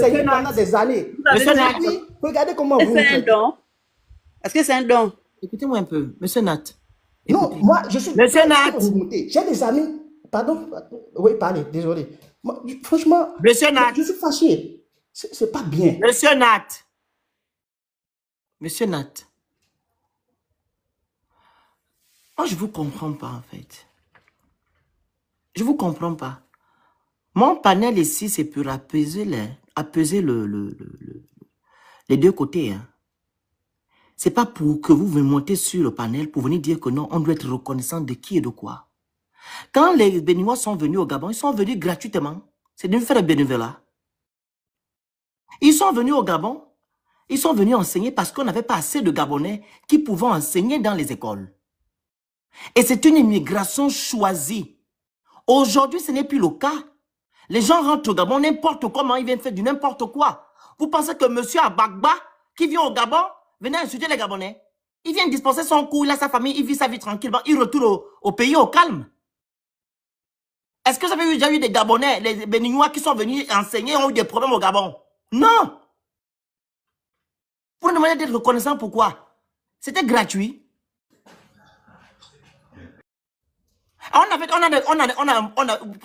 enseigné pendant des années. Puis, regardez comment vous... C'est un don. Est-ce que c'est un don? Écoutez-moi un peu, monsieur Nat. Non, moi, je suis... Monsieur Nat. J'ai des amis... Pardon? Oui, parlez, désolé. Moi, franchement, monsieur Nat. Je suis fâché. C'est pas bien. Monsieur Nat. Monsieur Nat. Moi, je ne vous comprends pas, en fait. Je ne vous comprends pas. Mon panel ici, c'est pour apaiser les deux côtés. Hein. Ce n'est pas pour que vous montez sur le panel pour venir dire que non, on doit être reconnaissant de qui et de quoi. Quand les Béninois sont venus au Gabon, ils sont venus gratuitement. C'est de faire le bénévolat. Ils sont venus au Gabon, ils sont venus enseigner parce qu'on n'avait pas assez de Gabonais qui pouvaient enseigner dans les écoles. Et c'est une immigration choisie. Aujourd'hui, ce n'est plus le cas. Les gens rentrent au Gabon n'importe comment, ils viennent faire du n'importe quoi. Vous pensez que monsieur Abagba, qui vient au Gabon, venait insulter les Gabonais? Il vient dispenser son cours, il a sa famille, il vit sa vie tranquillement, il retourne au pays au calme. Est-ce que vous avez déjà eu des Gabonais, les Béninois qui sont venus enseigner, ont eu des problèmes au Gabon? Non. Pour nous demander d'être reconnaissant, pourquoi? C'était gratuit.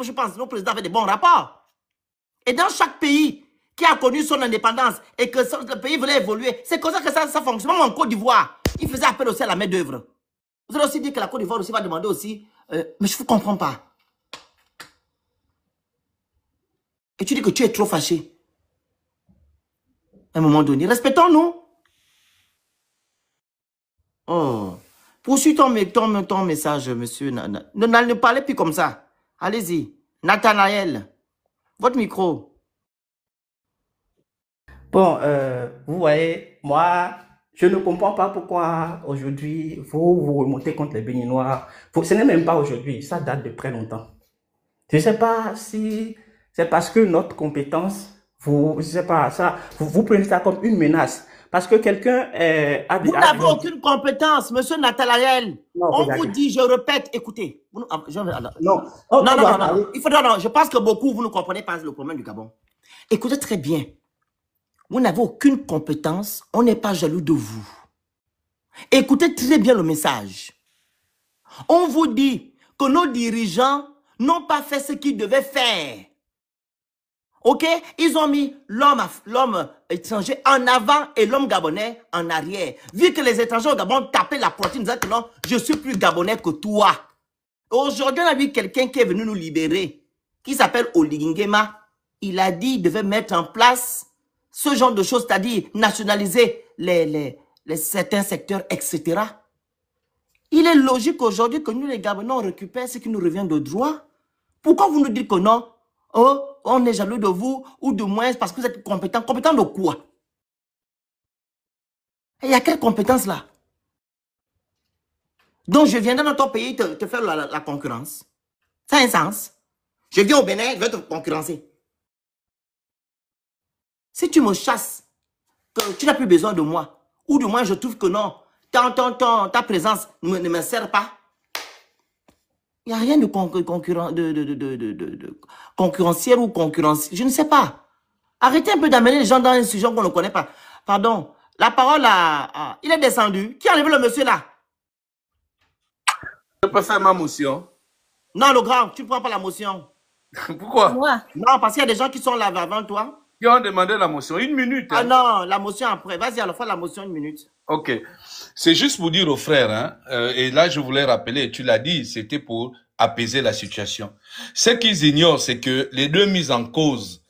Je pense que nos présidents avaient des bons rapports. Et dans chaque pays qui a connu son indépendance et que le pays voulait évoluer, c'est comme ça que ça fonctionne. Même en Côte d'Ivoire, il faisait appel aussi à la main d'œuvre. Vous allez aussi dire que la Côte d'Ivoire aussi va demander aussi, mais je ne vous comprends pas. Et tu dis que tu es trop fâché. À un moment donné, respectons-nous. Oh. Poursuis ton message, monsieur. Ne parlez plus comme ça. Allez-y. Nathanaël, votre micro. Bon, vous voyez, moi, je ne comprends pas pourquoi aujourd'hui, vous remontez contre les Béninois. Ce n'est même pas aujourd'hui, ça date de très longtemps. Je ne sais pas si c'est parce que notre compétence, je sais pas, ça, vous prenez ça comme une menace. Parce que quelqu'un Vous n'avez aucune compétence, monsieur Nathanaël. On vous dit, je répète, écoutez. Non. Je pense que beaucoup, vous ne comprenez pas le problème du Gabon. Écoutez très bien. Vous n'avez aucune compétence, on n'est pas jaloux de vous. Écoutez très bien le message. On vous dit que nos dirigeants n'ont pas fait ce qu'ils devaient faire. Ok? Ils ont mis l'homme étranger en avant et l'homme gabonais en arrière. Vu que les étrangers au Gabon tapaient la poitrine disant que non, je suis plus gabonais que toi. Aujourd'hui, on a vu quelqu'un qui est venu nous libérer, qui s'appelle Oligingema. Il a dit qu'il devait mettre en place ce genre de choses, c'est-à-dire nationaliser certains secteurs, etc. Il est logique aujourd'hui que nous, les Gabonais, on récupère ce qui nous revient de droit. Pourquoi vous nous dites que non? Oh, on est jaloux de vous, ou de moins parce que vous êtes compétent. Compétent de quoi? Il y a quelle compétence là? Donc je viendrai dans ton pays te faire la concurrence. Ça a un sens. Je viens au Bénin, je vais te concurrencer. Si tu me chasses, que tu n'as plus besoin de moi, ou du moins je trouve que non, ta présence ne me sert pas, il n'y a rien de concurrentiel ou concurrentiel. Je ne sais pas. Arrêtez un peu d'amener les gens dans un sujet qu'on ne connaît pas. Pardon. La parole à... il est descendu. Qui a enlevé le monsieur là? Je peux faire ma motion. Non, le grand, tu ne prends pas la motion. Pourquoi? Moi. Non, parce qu'il y a des gens qui sont là avant toi. Qui ont demandé la motion. 1 minute. Ah non, la motion après. Vas-y, alors fais la motion 1 minute. Ok. C'est juste pour dire aux frères, hein, et là je voulais rappeler, tu l'as dit, c'était pour apaiser la situation. Ce qu'ils ignorent, c'est que les deux mises en cause,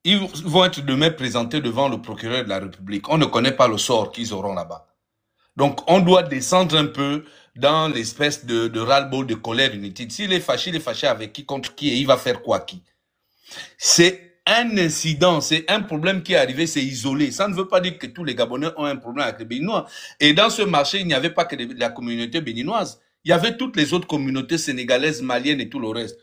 ils vont être demain présentés devant le procureur de la République. On ne connaît pas le sort qu'ils auront là-bas. Donc on doit descendre un peu dans l'espèce de ras-le-bol, de colère inutile. S'il est fâché avec qui, contre qui, et il va faire quoi qui? C'est un incident, c'est un problème qui est arrivé, c'est isolé. Ça ne veut pas dire que tous les Gabonais ont un problème avec les Béninois. Et dans ce marché, il n'y avait pas que la communauté béninoise. Il y avait toutes les autres communautés sénégalaises, maliennes et tout le reste.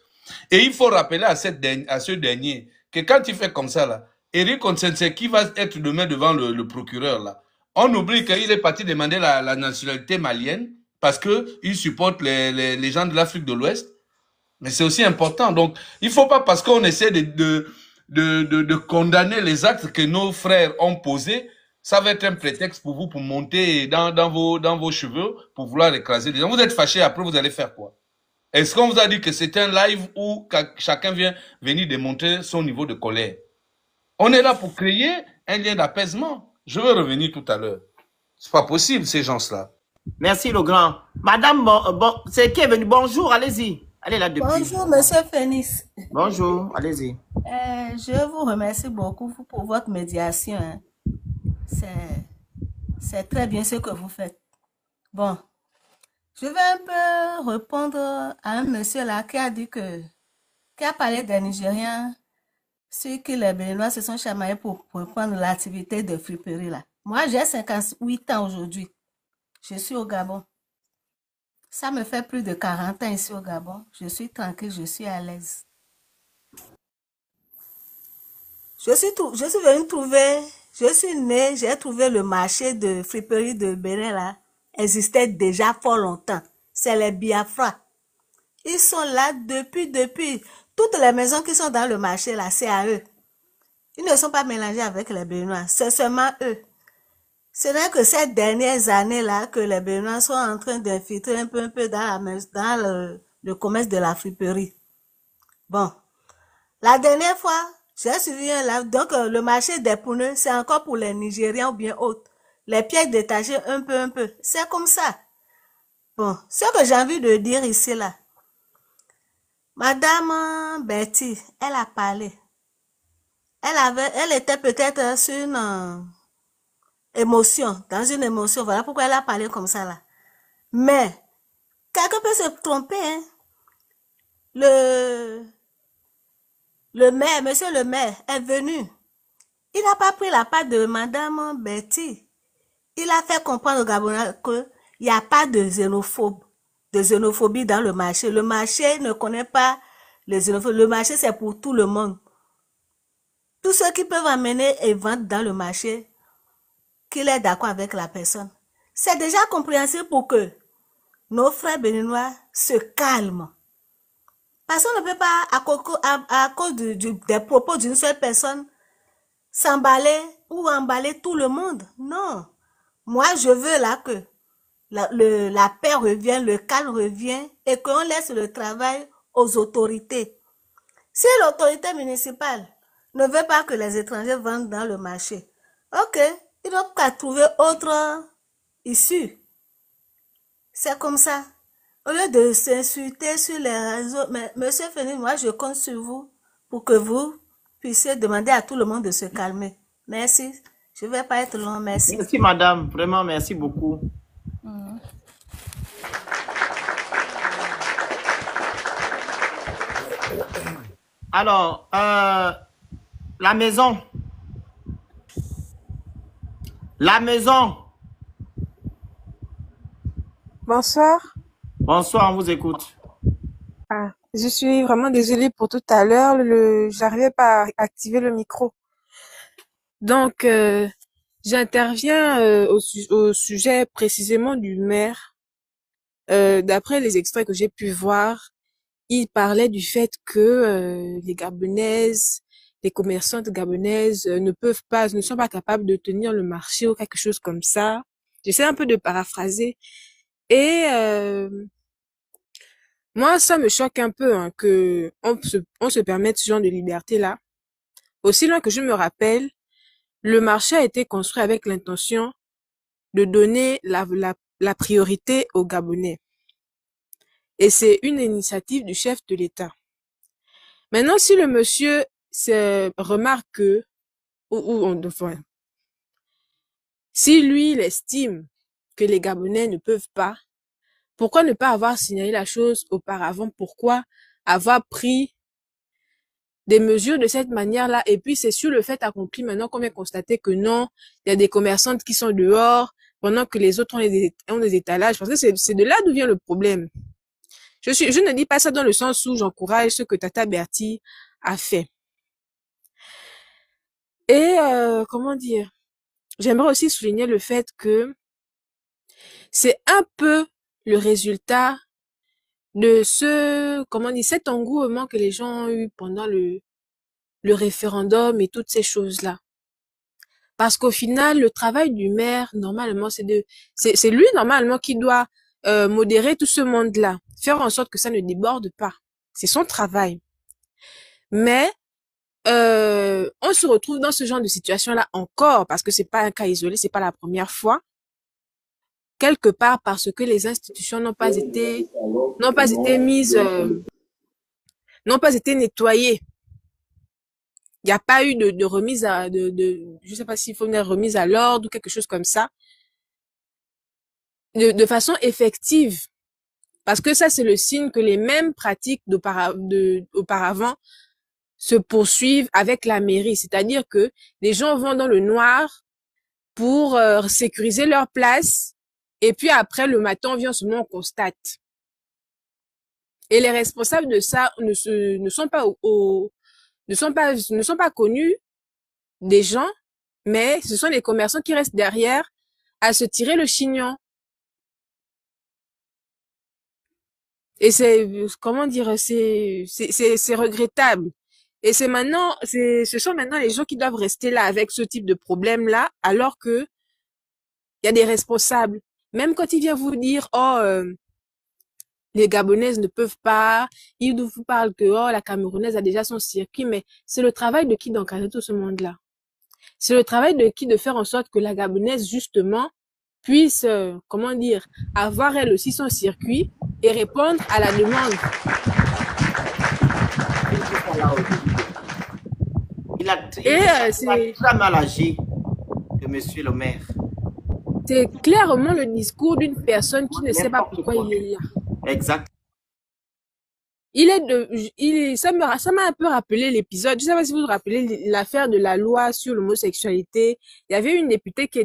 Et il faut rappeler à ce dernier que quand il fait comme ça, là, Eric Onsense, qui va être demain devant le procureur, là, on oublie qu'il est parti demander la nationalité malienne parce qu'il supporte les gens de l'Afrique de l'Ouest. Mais c'est aussi important. Donc, il ne faut pas, parce qu'on essaie de condamner les actes que nos frères ont posés, ça va être un prétexte pour vous pour monter dans vos cheveux, pour vouloir écraser les gens. Vous êtes fâchés, après vous allez faire quoi? Est-ce qu'on vous a dit que c'est un live où chacun vient venir démontrer son niveau de colère? On est là pour créer un lien d'apaisement. Je vais revenir tout à l'heure. C'est pas possible, ces gens-là. Merci, le grand. Madame, c'est qui est venu? Bonjour, allez-y. Allez là depuis. Bonjour, Monsieur Phoenix. Bonjour, allez-y. Je vous remercie beaucoup pour votre médiation. Hein. C'est très bien ce que vous faites. Bon, je vais un peu répondre à un monsieur là qui a dit qui a parlé des Nigériens, ceux qui les Béninois se sont chamaillés pour reprendre l'activité de friperie là. Moi, j'ai 58 ans aujourd'hui. Je suis au Gabon. Ça me fait plus de 40 ans ici au Gabon. Je suis tranquille, je suis à l'aise. Je suis venue trouver, je suis née, j'ai trouvé le marché de friperie de Bénin là, existait déjà fort longtemps. C'est les Biafra. Ils sont là depuis. Toutes les maisons qui sont dans le marché là, c'est à eux. Ils ne sont pas mélangés avec les Béninois, c'est seulement eux. C'est vrai que ces dernières années-là, que les Béninois sont en train d'infiltrer un peu dans le commerce de la friperie. Bon, la dernière fois, j'ai suivi un live, donc le marché des pneus, c'est encore pour les Nigériens ou bien autres. Les pièces détachées un peu. C'est comme ça. Bon, ce que j'ai envie de dire ici là, Madame Betty, elle a parlé. Elle était peut-être sur une émotion, dans une émotion, voilà pourquoi elle a parlé comme ça là. Mais, quelqu'un peut se tromper, hein. Le maire, monsieur le maire, est venu. Il n'a pas pris la part de Madame Betty. Il a fait comprendre aux Gabonais qu'il n'y a pas de xénophobie dans le marché. Le marché ne connaît pas les xénophobes. Le marché, c'est pour tout le monde. Tous ceux qui peuvent amener et vendre dans le marché, qu'il est d'accord avec la personne. C'est déjà compréhensible pour que nos frères béninois se calment. Parce qu'on ne peut pas, à cause des propos d'une seule personne, s'emballer ou emballer tout le monde. Non. Moi, je veux là que la paix revienne, le calme revienne et qu'on laisse le travail aux autorités. Si l'autorité municipale ne veut pas que les étrangers vendent dans le marché, ok, ils n'ont qu'à trouver autre issue. C'est comme ça. Au lieu de s'insulter sur les réseaux, mais monsieur Feni, moi je compte sur vous pour que vous puissiez demander à tout le monde de se calmer. Merci. Je ne vais pas être long, merci. Merci madame, vraiment merci beaucoup. Alors, la maison. Bonsoir. Bonsoir, on vous écoute. Ah, je suis vraiment désolée pour tout à l'heure. J'arrivais pas à activer le micro. Donc, j'interviens au sujet précisément du maire. D'après les extraits que j'ai pu voir, il parlait du fait que les Gabonaises, les commerçantes gabonaises ne sont pas capables de tenir le marché ou quelque chose comme ça. J'essaie un peu de paraphraser. Et moi, ça me choque un peu hein, que on se permette ce genre de liberté-là. Aussi loin que je me rappelle, le marché a été construit avec l'intention de donner la priorité aux Gabonais. Et c'est une initiative du chef de l'État. Maintenant, si le monsieur remarque que, enfin, si lui, il estime que les Gabonais ne peuvent pas, pourquoi ne pas avoir signalé la chose auparavant? Pourquoi avoir pris des mesures de cette manière-là? Et puis, c'est sur le fait accompli maintenant qu'on vient constater que non, il y a des commerçantes qui sont dehors pendant que les autres ont des étalages. Parce que c'est de là d'où vient le problème. Je ne dis pas ça dans le sens où j'encourage ce que Tata Bertie a fait. Et, comment dire, j'aimerais aussi souligner le fait que c'est un peu le résultat de cet engouement que les gens ont eu pendant le le référendum et toutes ces choses-là. Parce qu'au final, le travail du maire, normalement, c'est lui, normalement, qui doit modérer tout ce monde-là. Faire en sorte que ça ne déborde pas. C'est son travail. Mais, on se retrouve dans ce genre de situation-là encore, parce que c'est pas un cas isolé, c'est pas la première fois. Quelque part, parce que les institutions n'ont pas été mises, n'ont pas été nettoyées. Il n'y a pas eu de remise je sais pas s'il faut une remise à l'ordre ou quelque chose comme ça, de façon effective. Parce que ça, c'est le signe que les mêmes pratiques auparavant se poursuivent avec la mairie. C'est-à-dire que les gens vont dans le noir pour sécuriser leur place. Et puis après, le matin, on vient seulement, on constate. Et les responsables de ça ne sont pas connus des gens, mais ce sont les commerçants qui restent derrière à se tirer le chignon. Et comment dire, c'est regrettable. Et ce sont maintenant les gens qui doivent rester là avec ce type de problème-là, alors que il y a des responsables. Même quand ils viennent vous dire, les Gabonaises ne peuvent pas, ils vous parlent que, la Camerounaise a déjà son circuit, mais c'est le travail de qui d'encadrer tout ce monde-là? C'est le travail de qui de faire en sorte que la Gabonaise, justement, puisse, avoir elle aussi son circuit et répondre à la demande. Il a très mal agi de monsieur le maire. C'est clairement le discours d'une personne qui ne sait pas pourquoi il est là. Exact. Ça m'a un peu rappelé l'épisode. Je sais pas si vous vous rappelez l'affaire de la loi sur l'homosexualité. Il y avait une députée qui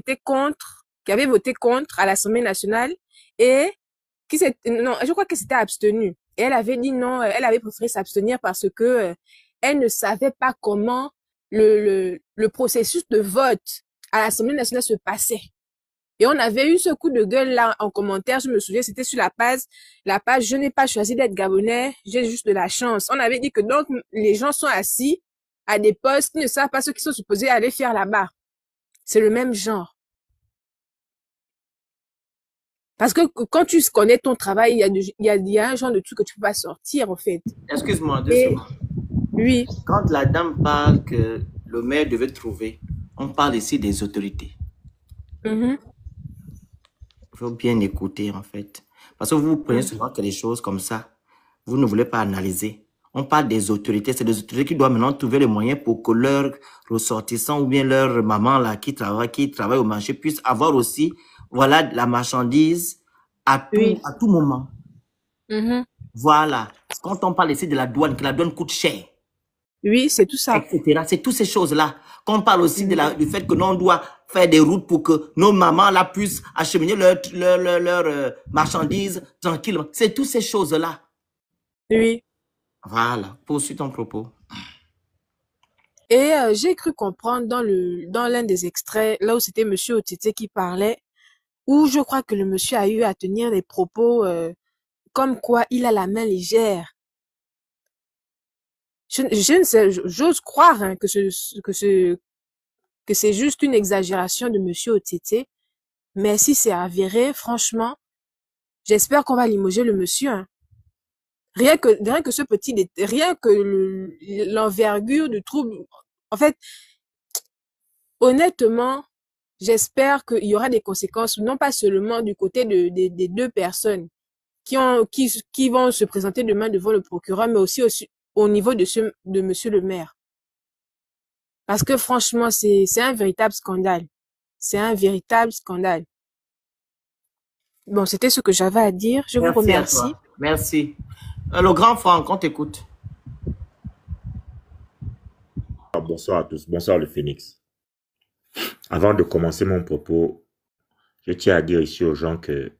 avait voté contre à l'Assemblée nationale et je crois que c'était abstenue. Et elle avait dit non, elle avait préféré s'abstenir parce que elle ne savait pas comment le processus de vote à l'Assemblée nationale se passait. Et on avait eu ce coup de gueule là en commentaire, je me souviens, c'était sur la page je n'ai pas choisi d'être Gabonais, j'ai juste de la chance. On avait dit que donc les gens sont assis à des postes qui ne savent pas ce qu'ils sont supposés aller faire là-bas. C'est le même genre. Parce que quand tu connais ton travail, il y a un genre de truc que tu peux pas sortir en fait. Excuse-moi, 2 secondes. Oui. Quand la dame parle que le maire devait trouver, on parle ici des autorités. Il faut bien écouter en fait. Parce que vous prenez souvent que les choses comme ça, vous ne voulez pas analyser. On parle des autorités, c'est des autorités qui doivent maintenant trouver les moyens pour que leurs ressortissants ou bien leur maman là qui travaille au marché puissent avoir aussi, voilà, la marchandise à tout moment. Voilà. Quand on parle ici de la douane, que la douane coûte cher. Oui, c'est tout ça. Etc. C'est toutes ces choses-là. Quand on parle aussi du fait que l'on doit faire des routes pour que nos mamans là puissent acheminer leur marchandises tranquillement. C'est toutes ces choses-là. Oui. Voilà. Poursuis ton propos. Et j'ai cru comprendre dans l'un des extraits, là où c'était monsieur Otete qui parlait, où je crois que le monsieur a eu à tenir des propos comme quoi il a la main légère. Je ne sais, j'ose croire hein, que c'est juste une exagération de monsieur Otete, mais si c'est avéré, franchement, j'espère qu'on va limoger le monsieur. Hein. Rien que l'envergure du trouble. En fait, honnêtement, j'espère qu'il y aura des conséquences, non pas seulement du côté des 2 personnes qui vont se présenter demain devant le procureur, mais aussi au niveau de monsieur le maire. Parce que franchement, c'est un véritable scandale. C'est un véritable scandale. Bon, c'était ce que j'avais à dire. Je vous remercie. Merci. Le grand Franck, on t'écoute. Bonsoir à tous. Bonsoir le Phénix. Avant de commencer mon propos, je tiens à dire ici aux gens que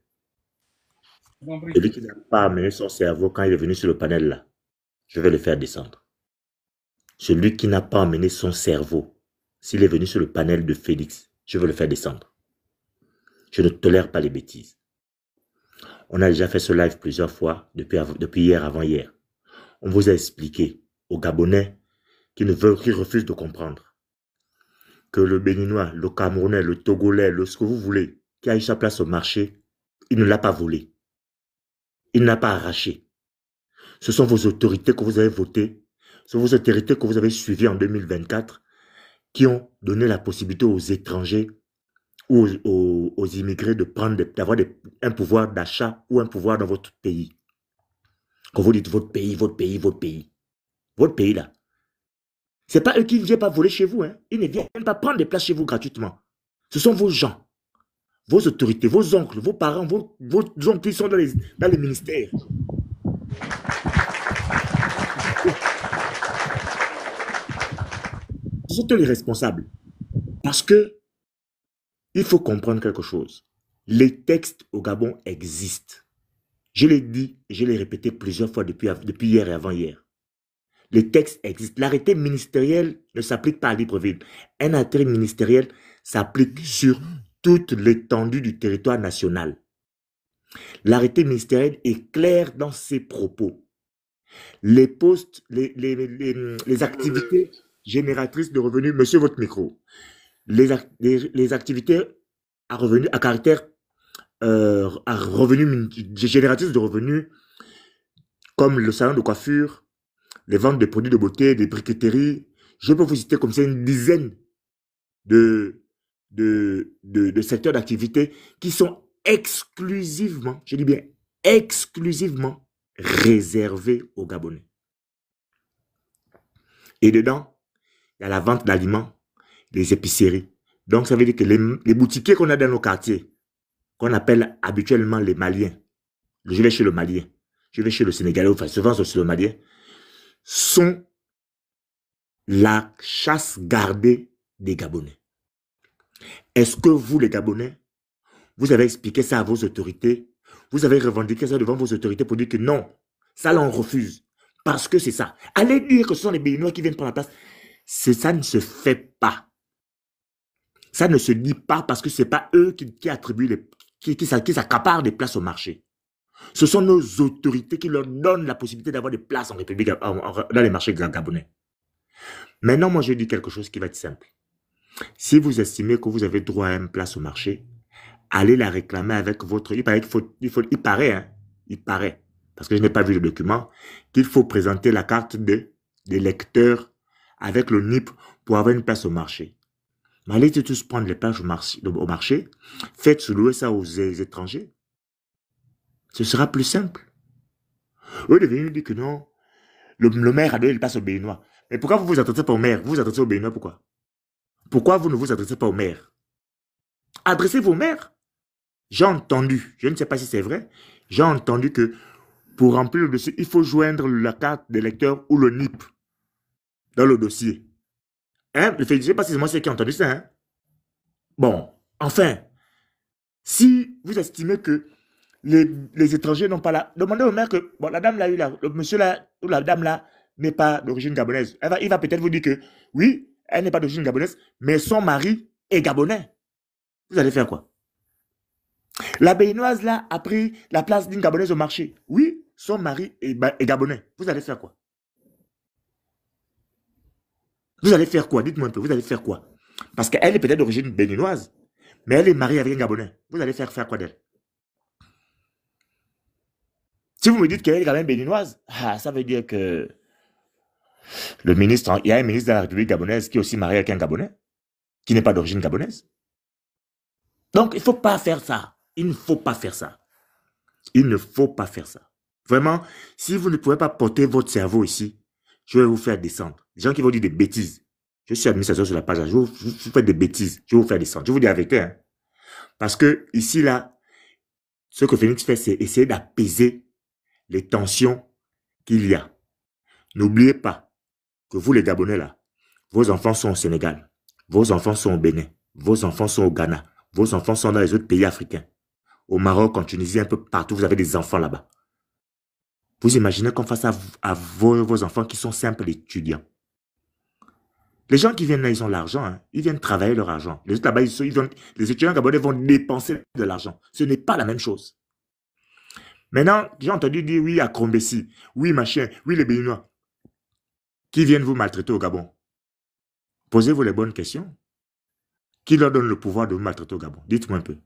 celui qui n'a pas amené son cerveau quand il est venu sur le panel là, je vais le faire descendre. Celui qui n'a pas amené son cerveau, s'il est venu sur le panel de Félix, je vais le faire descendre. Je ne tolère pas les bêtises. On a déjà fait ce live plusieurs fois, depuis hier, avant-hier. On vous a expliqué aux Gabonais qui refusent de comprendre que le Béninois, le Camerounais, le Togolais, ce que vous voulez, qui a eu sa place au marché, il ne l'a pas volé. Il n'a pas arraché. Ce sont vos autorités que vous avez votées, ce sont vos autorités que vous avez suivies en 2024 qui ont donné la possibilité aux étrangers ou aux immigrés d'avoir un pouvoir d'achat ou un pouvoir dans votre pays. Quand vous dites votre pays, votre pays, votre pays. Votre pays là. Ce n'est pas eux qui ne viennent pas voler chez vous. Hein. Ils ne viennent pas prendre des places chez vous gratuitement. Ce sont vos gens, vos autorités, vos oncles, vos parents, vos oncles qui sont dans les ministères. Ce sont eux les responsables. Parce que il faut comprendre quelque chose. Les textes au Gabon existent. Je l'ai dit et je l'ai répété plusieurs fois depuis hier et avant-hier. Les textes existent. L'arrêté ministériel ne s'applique pas à Libreville. Un arrêté ministériel s'applique sur toute l'étendue du territoire national. L'arrêté ministériel est clair dans ses propos. Les postes, les activités génératrices de revenus, monsieur votre micro, les activités à caractère à revenus génératrices de revenus, comme le salon de coiffure, les ventes de produits de beauté, des briqueteries, je peux vous citer comme ça une dizaine de secteurs d'activité qui sont exclusivement, je dis bien exclusivement réservés aux Gabonais. Et dedans, il y a la vente d'aliments, des épiceries. Donc ça veut dire que les boutiquiers qu'on a dans nos quartiers, qu'on appelle habituellement les Maliens, je vais chez le Malien, je vais chez le Sénégalais, enfin souvent c'est le Malien, sont la chasse gardée des Gabonais. Est-ce que vous, les Gabonais, vous avez expliqué ça à vos autorités? Vous avez revendiqué ça devant vos autorités pour dire que non, ça là on refuse. Parce que c'est ça. Allez dire que ce sont les Béninois qui viennent prendre la place. Ça ne se fait pas. Ça ne se dit pas parce que ce n'est pas eux qui attribuent qui s'accaparent des places au marché. Ce sont nos autorités qui leur donnent la possibilité d'avoir des places en République, dans les marchés gabonais. Maintenant, moi, je dis quelque chose qui va être simple. Si vous estimez que vous avez droit à une place au marché, allez la réclamer avec votre... Il paraît, parce que je n'ai pas vu le document, qu'il faut présenter la carte des lecteurs avec le NIP pour avoir une place au marché. Mais allez tous prendre les places au marché, faites sous-louer ça aux étrangers. Ce sera plus simple. Eux de venir dire que non, le maire a donné une place aux Béninois. Mais pourquoi vous vous adressez pas au maire? Vous vous adressez aux Béninois, pourquoi? Pourquoi vous ne vous adressez pas au maire? Adressez vos maires. J'ai entendu, je ne sais pas si c'est vrai, j'ai entendu que pour remplir le dossier, il faut joindre la carte des lecteurs ou le NIP dans le dossier. Hein? Je ne sais pas si c'est moi qui ai entendu ça. Hein? Bon, enfin, si vous estimez que les étrangers n'ont pas là, demandez au maire que bon, la dame là, le monsieur là, ou la dame là, n'est pas d'origine gabonaise. Il va peut-être vous dire que oui, elle n'est pas d'origine gabonaise, mais son mari est gabonais. Vous allez faire quoi? La Béninoise là a pris la place d'une gabonaise au marché. Oui, son mari est gabonais. Vous allez faire quoi? Vous allez faire quoi? Dites-moi un peu, vous allez faire quoi? Parce qu'elle est peut-être d'origine béninoise, mais elle est mariée avec un Gabonais. Vous allez faire quoi d'elle? Si vous me dites qu'elle est quand même béninoise, ça veut dire que le ministre, il y a un ministre de la République gabonaise qui est aussi marié avec un Gabonais, qui n'est pas d'origine gabonaise. Donc, il ne faut pas faire ça. Il ne faut pas faire ça. Il ne faut pas faire ça. Vraiment, si vous ne pouvez pas porter votre cerveau ici, je vais vous faire descendre. Les gens qui vont dire des bêtises. Je suis administrateur sur la page. Je vous fais des bêtises. Je vais vous faire descendre. Je vous dis la vérité. Hein. Parce que ici, là, ce que Phoenix fait, c'est essayer d'apaiser les tensions qu'il y a. N'oubliez pas que vous, les Gabonais, là, vos enfants sont au Sénégal. Vos enfants sont au Bénin. Vos enfants sont au Ghana. Vos enfants sont dans les autres pays africains. Au Maroc, en Tunisie, un peu partout, vous avez des enfants là-bas. Vous imaginez qu'on fasse à vos enfants qui sont simples étudiants. Les gens qui viennent là, ils ont l'argent. Hein. Ils viennent travailler leur argent. Les autres là-bas, les étudiants gabonais vont dépenser de l'argent. Ce n'est pas la même chose. Maintenant, j'ai entendu dire oui à Krombessi, oui machin, oui les Béninois. qui viennent vous maltraiter au Gabon. Posez-vous les bonnes questions. Qui leur donne le pouvoir de vous maltraiter au Gabon? Dites-moi un peu.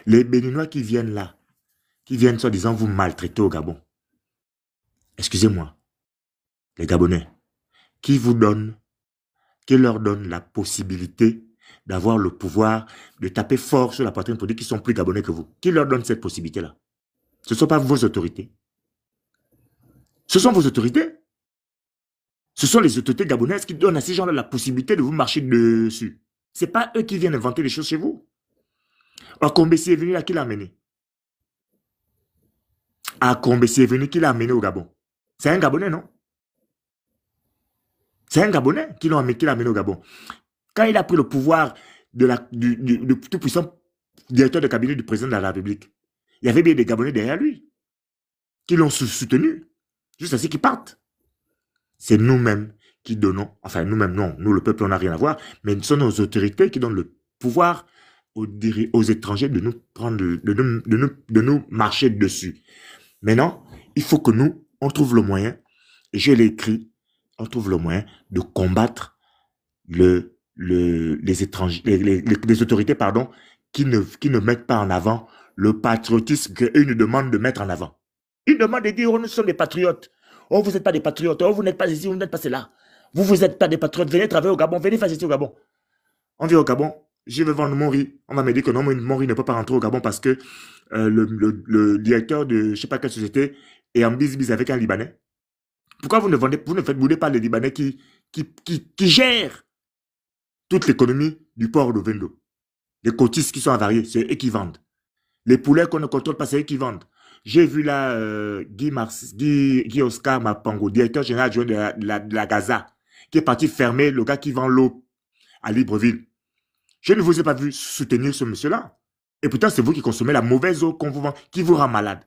Les Béninois qui viennent là, qui viennent soi-disant vous maltraiter au Gabon. Excusez-moi, les Gabonais, qui leur donne la possibilité d'avoir le pouvoir de taper fort sur la poitrine pour dire qu'ils sont plus Gabonais que vous? Qui leur donne cette possibilité-là? Ce ne sont pas vos autorités. Ce sont vos autorités. Ce sont les autorités gabonaises qui donnent à ces gens-là la possibilité de vous marcher dessus. Ce n'est pas eux qui viennent inventer les choses chez vous. Akombesi est venu là, qui l'a amené? Akombesi est venu, qui l'a amené au Gabon? C'est un Gabonais, non? C'est un Gabonais qui l'a amené au Gabon. Quand il a pris le pouvoir du tout-puissant directeur de cabinet du président de la République, il y avait bien des Gabonais derrière lui qui l'ont soutenu, juste à ce qu'ils partent. C'est nous-mêmes qui donnons, enfin nous-mêmes non, nous le peuple on n'a rien à voir, mais ce sont nos autorités qui donnent le pouvoir aux étrangers de nous prendre, de nous marcher dessus. Maintenant, il faut que nous, on trouve le moyen, et je l'ai écrit, on trouve le moyen de combattre les étrangers, les autorités, pardon, qui ne mettent pas en avant le patriotisme qu'eux nous demandent de mettre en avant. Ils demandent de dire, oh, nous sommes des patriotes. Oh, vous n'êtes pas des patriotes. Oh, vous n'êtes pas ici, vous n'êtes pas cela. Vous n'êtes pas des patriotes. Venez travailler au Gabon. Venez faire ceci au Gabon. On vient au Gabon. Je vais vendre mon riz. On va me dire que non, mon riz ne peut pas rentrer au Gabon parce que le directeur de je ne sais pas quelle société est en bise-bise avec un Libanais. Pourquoi vous ne faites bouler pas les Libanais qui gèrent toute l'économie du port de Vendo? Les cotistes qui sont avariés, c'est eux qui vendent. Les poulets qu'on ne contrôle pas, c'est eux qui vendent. J'ai vu là Guy Oscar Mapango, directeur général adjoint de la Gaza, qui est parti fermer le gars qui vend l'eau à Libreville. Je ne vous ai pas vu soutenir ce monsieur-là. Et pourtant, c'est vous qui consommez la mauvaise eau qu'on vous vend, qui vous rend malade.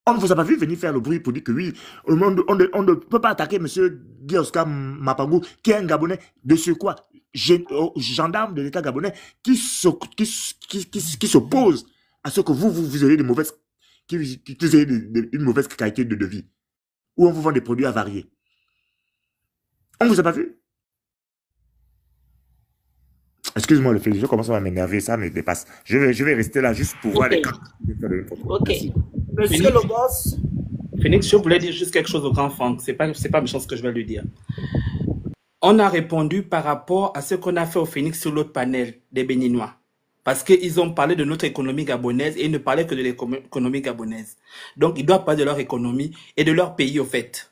On ne vous a pas vu venir faire le bruit pour dire que oui, on ne peut pas attaquer monsieur Guy Oscar Mapango, qui est un Gabonais de ce quoi, gendarme de l'État gabonais, qui s'oppose à ce que vous ayez des mauvaises, une mauvaise qualité de vie, où on vous vend des produits avariés. On ne vous a pas vu? Excuse-moi, le fait, je commence à m'énerver, ça me dépasse. Je vais rester là juste pour voir les cartes. Ok. Merci. Monsieur le boss. Phoenix, je voulais dire juste quelque chose au grand Franck. C'est pas méchant ce que je vais lui dire. On a répondu par rapport à ce qu'on a fait au Phoenix sur l'autre panel des Béninois. Parce qu'ils ont parlé de notre économie gabonaise et ils ne parlaient que de l'économie gabonaise. Donc, ils doivent parler de leur économie et de leur pays, au fait.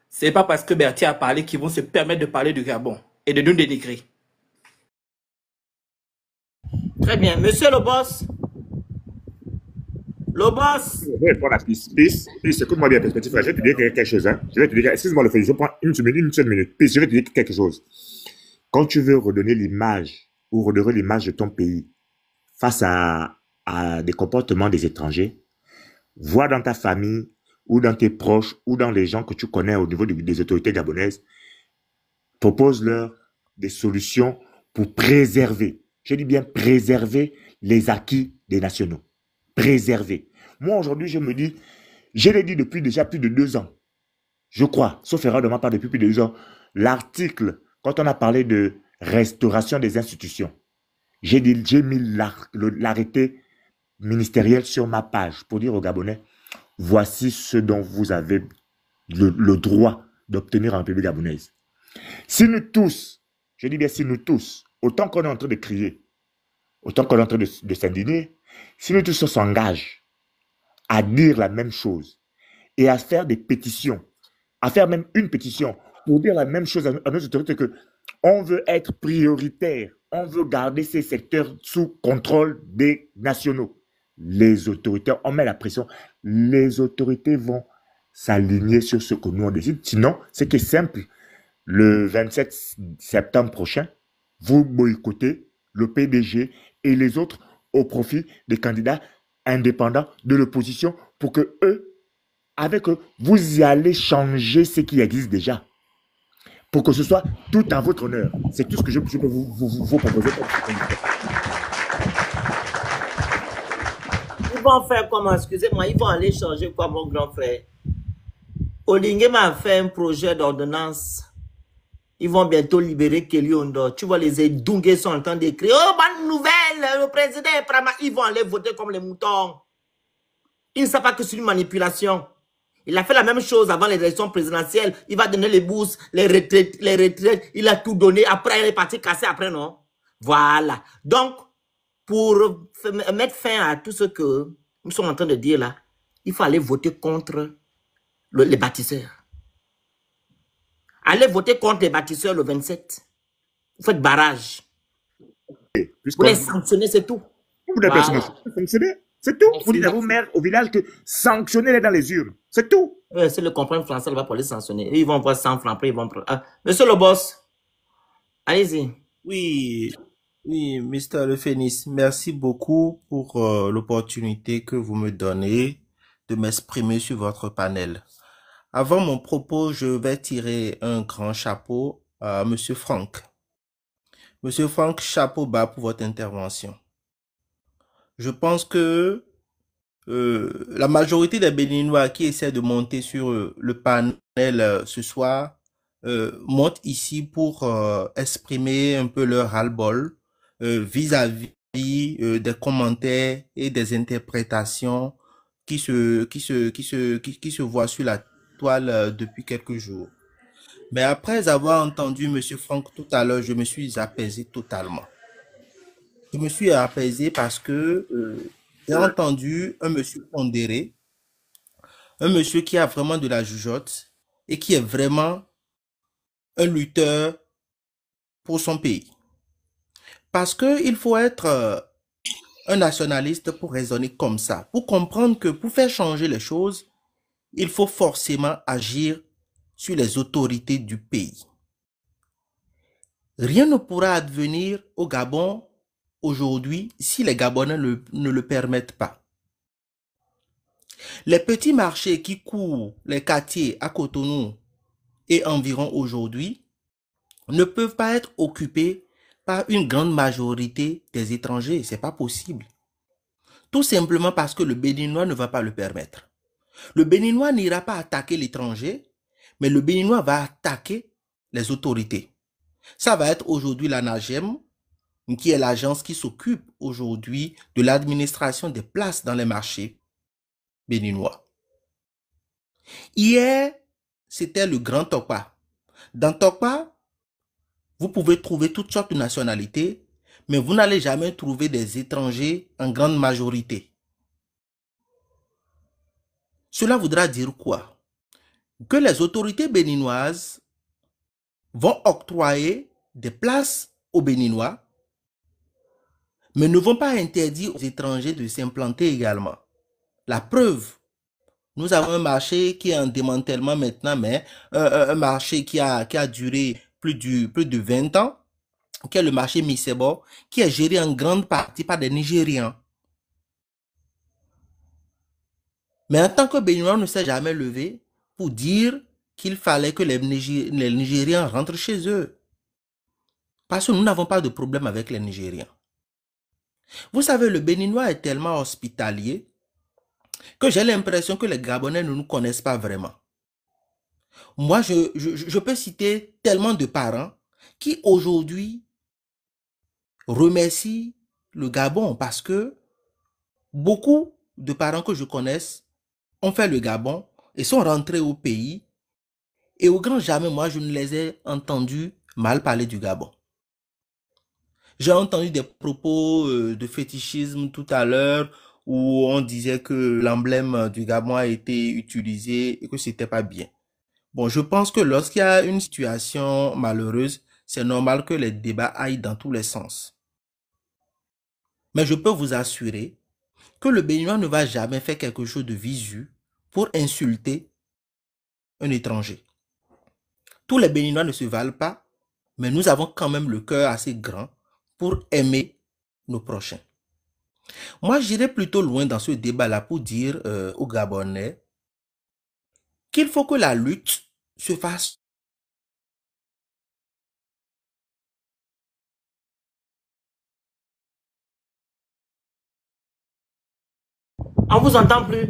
C'est pas parce que Berthier a parlé qu'ils vont se permettre de parler du Gabon et de nous dénigrer. Très bien. Monsieur le boss. Le boss. Je vais répondre à Peace. Peace, écoute-moi bien, perspective. Je vais te dire quelque chose. Hein. Je vais te dire, excuse-moi le fait, je prends une seule minute. Peace, je vais te dire quelque chose. Quand tu veux redonner l'image ou redorer l'image de ton pays face à des comportements des étrangers, vois dans ta famille ou dans tes proches ou dans les gens que tu connais au niveau des autorités gabonaises, propose-leur des solutions pour préserver, je dis bien préserver les acquis des nationaux. Préserver. Moi, aujourd'hui, je me dis, je l'ai dit depuis déjà plus de 2 ans, je crois, sauf erreur de ma part depuis plus de 2 ans, l'article, quand on a parlé de restauration des institutions, j'ai mis l'arrêté ministériel sur ma page pour dire aux Gabonais, voici ce dont vous avez le droit d'obtenir en République gabonaise. Si nous tous, je dis bien si nous tous, autant qu'on est en train de crier, autant qu'on est en train de s'indigner, si nous tous on s'engage à dire la même chose et à faire des pétitions, à faire même une pétition pour dire la même chose à nos autorités que on veut être prioritaire, on veut garder ces secteurs sous contrôle des nationaux. Les autorités, on met la pression, les autorités vont s'aligner sur ce que nous on décide. Sinon, c'est qui est simple, le 27 septembre prochain, vous boycottez le PDG et les autres au profit des candidats indépendants de l'opposition pour que eux, avec eux, vous y allez changer ce qui existe déjà. Pour que ce soit tout en votre honneur. C'est tout ce que je peux vous proposer. Ils vont faire comment? Excusez-moi, ils vont aller changer quoi, mon grand frère? Olingue m'a fait un projet d'ordonnance. Ils vont bientôt libérer Kelly Ondo. Tu vois, les Edungués sont en train d'écrire. Oh, bonne nouvelle, le président est prêt. Ils vont aller voter comme les moutons. Ils ne savent pas que c'est une manipulation. Il a fait la même chose avant les élections présidentielles. Il va donner les bourses, les retraites. Il a tout donné. Après, il est parti casser après, non? Voilà. Donc, pour mettre fin à tout ce que nous sommes en train de dire là, il faut aller voter contre les bâtisseurs. Allez voter contre les bâtisseurs le 27. Vous faites barrage. Vous les sanctionnez, c'est tout. Vous n'avez personne sanctionner. C'est tout. Vous dites à vos maires au village que sanctionnez-les dans les urnes. C'est tout. C'est le comprendre français, il va pour les sanctionner. Ils vont voir 100 francs, après ils vont prendre. Monsieur le boss, allez-y. Oui, oui, Mr. Le Phénix, merci beaucoup pour l'opportunité que vous me donnez de m'exprimer sur votre panel. Avant mon propos, je vais tirer un grand chapeau à Monsieur Franck. Monsieur Franck, chapeau bas pour votre intervention. Je pense que la majorité des Béninois qui essaient de monter sur le panel ce soir montent ici pour exprimer un peu leur ras-le-bol vis-à-vis des commentaires et des interprétations qui se voient sur la toile depuis quelques jours. Mais après avoir entendu Monsieur Franck tout à l'heure, je me suis apaisé totalement. Je me suis apaisé parce que j'ai entendu un monsieur pondéré, un monsieur qui a vraiment de la jugeote et qui est vraiment un lutteur pour son pays. Parce que il faut être un nationaliste pour raisonner comme ça, pour comprendre que pour faire changer les choses, il faut forcément agir sur les autorités du pays. Rien ne pourra advenir au Gabon aujourd'hui si les Gabonais ne le permettent pas. Les petits marchés qui courent les quartiers à Cotonou et environ aujourd'hui ne peuvent pas être occupés par une grande majorité des étrangers. C'est pas possible. Tout simplement parce que le Béninois ne va pas le permettre. Le Béninois n'ira pas attaquer l'étranger, mais le Béninois va attaquer les autorités. Ça va être aujourd'hui la NAGEM, qui est l'agence qui s'occupe aujourd'hui de l'administration des places dans les marchés béninois. Hier, c'était le Grand Tokpa. Dans Tokpa, vous pouvez trouver toutes sortes de nationalités, mais vous n'allez jamais trouver des étrangers en grande majorité. Cela voudra dire quoi? Que les autorités béninoises vont octroyer des places aux Béninois, mais ne vont pas interdire aux étrangers de s'implanter également. La preuve, nous avons un marché qui est en démantèlement maintenant, mais un marché qui a duré plus de 20 ans, qui est le marché Misebo, qui est géré en grande partie par des Nigérians. Mais en tant que Béninois, on ne s'est jamais levé pour dire qu'il fallait que les Nigériens rentrent chez eux. Parce que nous n'avons pas de problème avec les Nigériens. Vous savez, le Béninois est tellement hospitalier que j'ai l'impression que les Gabonais ne nous connaissent pas vraiment. Moi, je peux citer tellement de parents qui aujourd'hui remercient le Gabon parce que beaucoup de parents que je connaisse ont fait le Gabon et sont rentrés au pays. Et au grand jamais, moi, je ne les ai entendus mal parler du Gabon. J'ai entendu des propos de fétichisme tout à l'heure où on disait que l'emblème du Gabon a été utilisé et que c'était pas bien. Bon, je pense que lorsqu'il y a une situation malheureuse, c'est normal que les débats aillent dans tous les sens. Mais je peux vous assurer que le Béninois ne va jamais faire quelque chose de visu pour insulter un étranger. Tous les Béninois ne se valent pas, mais nous avons quand même le cœur assez grand pour aimer nos prochains. Moi, j'irai plutôt loin dans ce débat-là pour dire aux Gabonais qu'il faut que la lutte se fasse. On vous entend plus.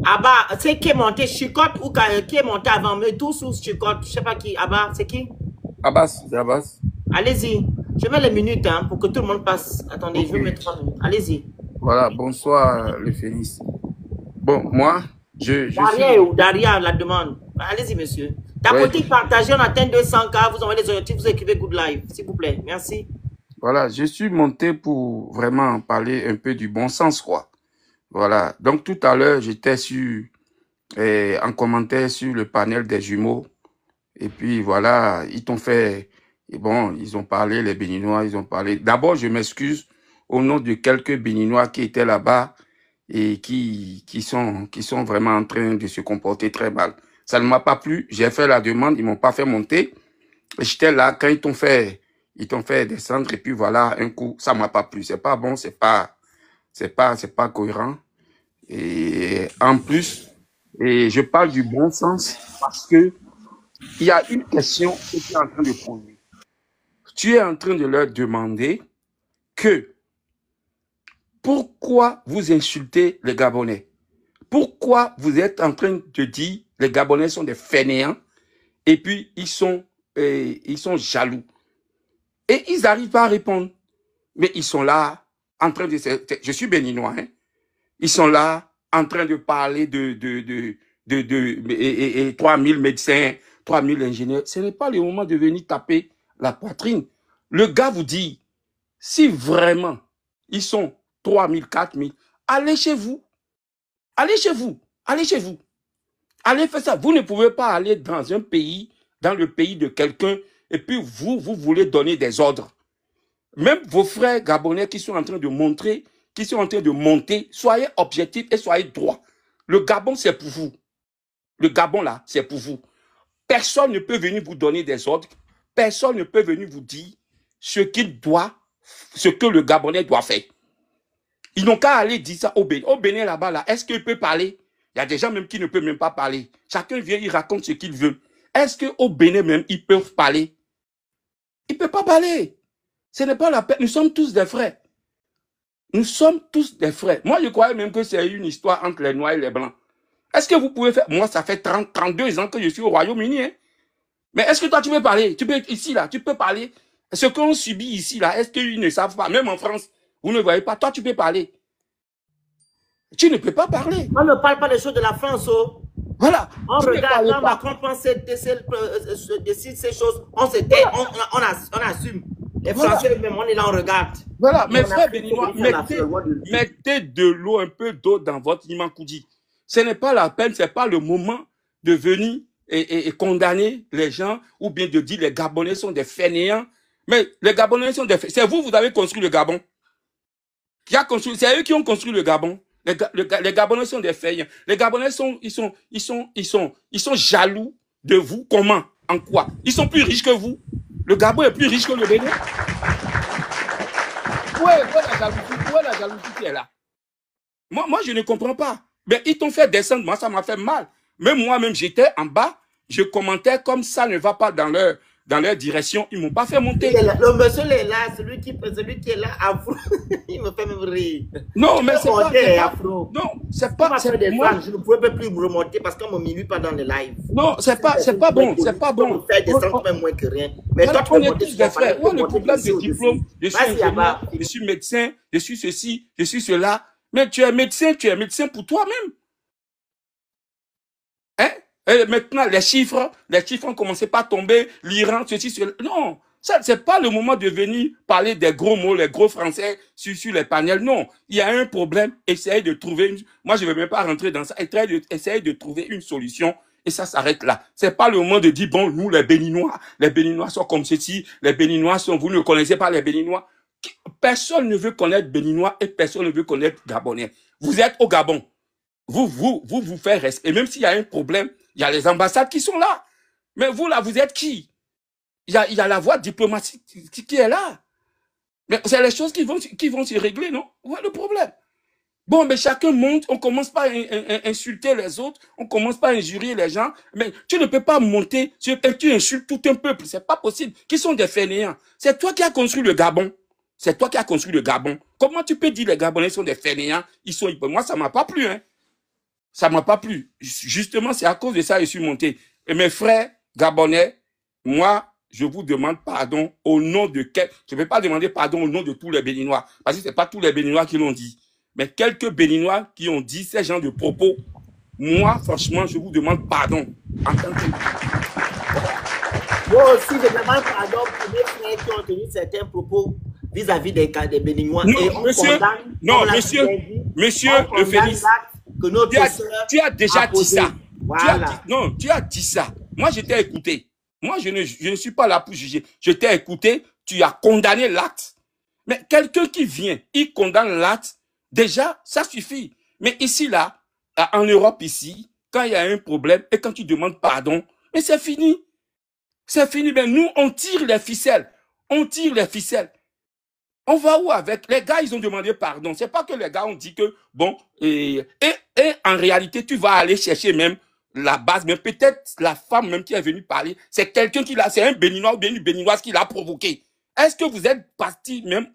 Abba, c'est qui est monté, Chicotte ou qui est monté avant, mais tous sous Chicotte, je sais pas qui. Abba, c'est qui? Abbas, c'est Abbas. Allez-y. Je mets les minutes hein, pour que tout le monde passe. Attendez, Ok. je vais mettre 3 minutes. Allez-y. Voilà, bonsoir le Phénix. Bon, moi, je Daria suis... ou Daria la demande. Allez-y, monsieur. Ouais, Tapotique, partagez, on atteint 200K, vous envoyez les objectifs, vous écrivez Good Life, s'il vous plaît. Merci. voilà, je suis monté pour vraiment parler un peu du bon sens, quoi. Voilà, donc tout à l'heure, j'étais en commentaire sur le panel des jumeaux. Et puis voilà, ils t'ont fait... Et bon, ils ont parlé, les Béninois, ils ont parlé... D'abord, je m'excuse au nom de quelques Béninois qui étaient là-bas et qui sont vraiment en train de se comporter très mal. Ça ne m'a pas plu. J'ai fait la demande, ils m'ont pas fait monter. J'étais là quand ils t'ont fait descendre et puis voilà, un coup, ça m'a pas plu. C'est pas bon, c'est pas cohérent. Et en plus, et je parle du bon sens parce que il y a une question que tu es en train de poser. Tu es en train de leur demander que pourquoi vous insultez les Gabonais? Pourquoi vous êtes en train de dire les Gabonais sont des fainéants et puis ils sont jaloux? Et ils n'arrivent pas à répondre. Mais ils sont là en train de... Je suis béninois, hein? Ils sont là en train de parler de 3000 médecins, 3000 ingénieurs. Ce n'est pas le moment de venir taper la poitrine. Le gars vous dit, si vraiment ils sont 3000, 4000, allez chez vous. Allez chez vous. Allez chez vous. Allez faire ça. Vous ne pouvez pas aller dans un pays, dans le pays de quelqu'un, et puis vous voulez donner des ordres. Même vos frères gabonais qui sont en train de montrer, qui sont en train de monter, soyez objectifs et soyez droits. Le Gabon, c'est pour vous. Le Gabon, là, c'est pour vous. Personne ne peut venir vous donner des ordres. Personne ne peut venir vous dire ce que le Gabonais doit faire. Ils n'ont qu'à aller dire ça au Bénin. Au Bénin, là-bas, là, est-ce qu'il peut parler? Il y a des gens même qui ne peuvent même pas parler. Chacun vient, il raconte ce qu'il veut. Est-ce qu'au Bénin même, ils peuvent parler? Ils ne peuvent pas parler. Ce n'est pas la peine. Nous sommes tous des frères. Nous sommes tous des frères. Moi, je croyais même que c'est une histoire entre les Noirs et les Blancs. Est-ce que vous pouvez faire... Moi, ça fait 32 ans que je suis au Royaume-Uni. Hein? Mais est-ce que toi, tu peux parler? Tu peux ici, là, tu peux parler. Ce qu'on subit ici, là, est-ce qu'ils ne savent pas? Même en France, vous ne voyez pas. Toi, tu peux parler. Tu ne peux pas parler. On ne parle pas des choses de la France. Oh. Voilà. On regarde quand Macron décide ces choses. On se tait, on assume. Les Français, même, on est là, on regarde. Voilà, mes frères béninois, mettez de l'eau, un peu d'eau dans votre Imankoudi. Ce n'est pas la peine, ce n'est pas le moment de venir et condamner les gens ou bien de dire les Gabonais sont des fainéants. Mais les Gabonais sont des fainéants. C'est vous avez construit le Gabon. C'est eux qui ont construit le Gabon. Les Gabonais sont des fainéants. Les Gabonais ils sont jaloux de vous. Comment? En quoi? Ils sont plus riches que vous. Le Gabon est plus riche que le Bénin. Où est la jalousie qui est là? Moi, je ne comprends pas. Mais ils t'ont fait descendre, moi, ça m'a fait mal. Même moi-même, j'étais en bas, je commentais comme ça ne va pas dans leur direction. Ils ne m'ont pas fait monter. Le monsieur est là, celui qui est là, afro. Il me fait même rire. Non, mais c'est pas... afro. Non, c'est pas... Moi, je ne pouvais plus me remonter parce qu'on ne me minue pas dans les lives. Non, c'est pas bon, c'est pas bon. On fait descendre même moins que rien. Mais voilà, toi, on est tous des frères. Moi, le problème de diplôme, je suis ingénieur, je suis médecin, je suis ceci, je suis cela. Mais tu es médecin pour toi-même. Hein? Et maintenant, les chiffres ont commencé par tomber, l'Iran, ceci, cela. Non, ça, c'est pas le moment de venir parler des gros mots, les gros français sur les panels. Non, il y a un problème, essayez de trouver moi, je ne vais même pas rentrer dans ça. Essayez de trouver une solution et ça s'arrête là. C'est pas le moment de dire, bon, nous, les Béninois sont comme ceci, les Béninois sont, vous ne connaissez pas les Béninois. Personne ne veut connaître Béninois et personne ne veut connaître Gabonais. Vous êtes au Gabon. Vous faites respect. Et même s'il y a un problème, il y a les ambassades qui sont là. Mais vous, là, vous êtes qui? Il y a la voie diplomatique qui est là. Mais c'est les choses qui vont se régler, non? Voilà le problème. Bon, mais chacun monte, on commence pas à insulter les autres, on commence pas à injurier les gens, mais tu ne peux pas monter, tu insultes tout un peuple, c'est pas possible. Qui sont des fainéants? C'est toi qui as construit le Gabon. C'est toi qui as construit le Gabon. Comment tu peux dire les Gabonais sont des fainéants? Moi, ça m'a pas plu, hein. ça m'a pas plu. Justement, c'est à cause de ça que je suis monté. Et mes frères gabonais, moi, je vous demande pardon au nom de quel... Je ne vais pas demander pardon au nom de tous les Béninois, parce que ce n'est pas tous les Béninois qui l'ont dit. Mais quelques Béninois qui ont dit ces genres de propos, moi, franchement, je vous demande pardon. En tant que... Moi aussi, je demande pardon pour mes frères qui ont tenu certains propos vis-à-vis des Béninois. Non, Et on monsieur, condamne, non, on l'a monsieur, dit, monsieur on le condamne Félix, l'acte que notre sœur tu as déjà a dit posé. ça. Voilà. Non, tu as dit ça. Moi, je t'ai écouté. Moi, je ne suis pas là pour juger. Je t'ai écouté, tu as condamné l'acte. Mais quelqu'un qui vient, il condamne l'acte, déjà, ça suffit. Mais ici, là, en Europe, ici, quand il y a un problème et quand tu demandes pardon, mais c'est fini. C'est fini. Mais nous, on tire les ficelles. On tire les ficelles. On va où avec? Les gars, ils ont demandé pardon. C'est pas que les gars ont dit que, bon, et en réalité, tu vas aller chercher même la base, mais peut-être la femme même qui est venue parler, c'est quelqu'un qui l'a, c'est un Béninois ou bien une Béninoise qui l'a provoqué. Est-ce que vous êtes parti même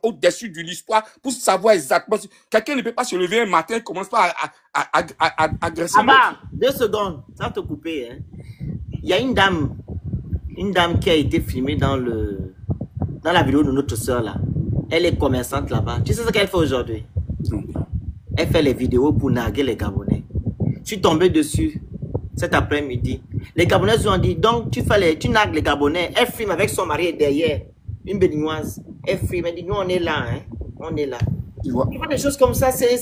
au-dessus de l'histoire pour savoir exactement si quelqu'un ne peut pas se lever un matin et commence pas à agresser? Ah bah, 2 secondes, ça te couper. Hein. Il y a une dame qui a été filmée dans la vidéo de notre soeur là. Elle est commerçante là-bas. Tu sais ce qu'elle fait aujourd'hui? Elle fait les vidéos pour narguer les Gabonais. Je suis tombé dessus cet après-midi. Les Gabonais lui ont dit, donc tu nargues les Gabonais. Elle filme avec son mari derrière, une Béninoise. Elle filme, elle dit, nous on est là, hein. On est là. Tu vois? Tu vois des choses comme ça, c'est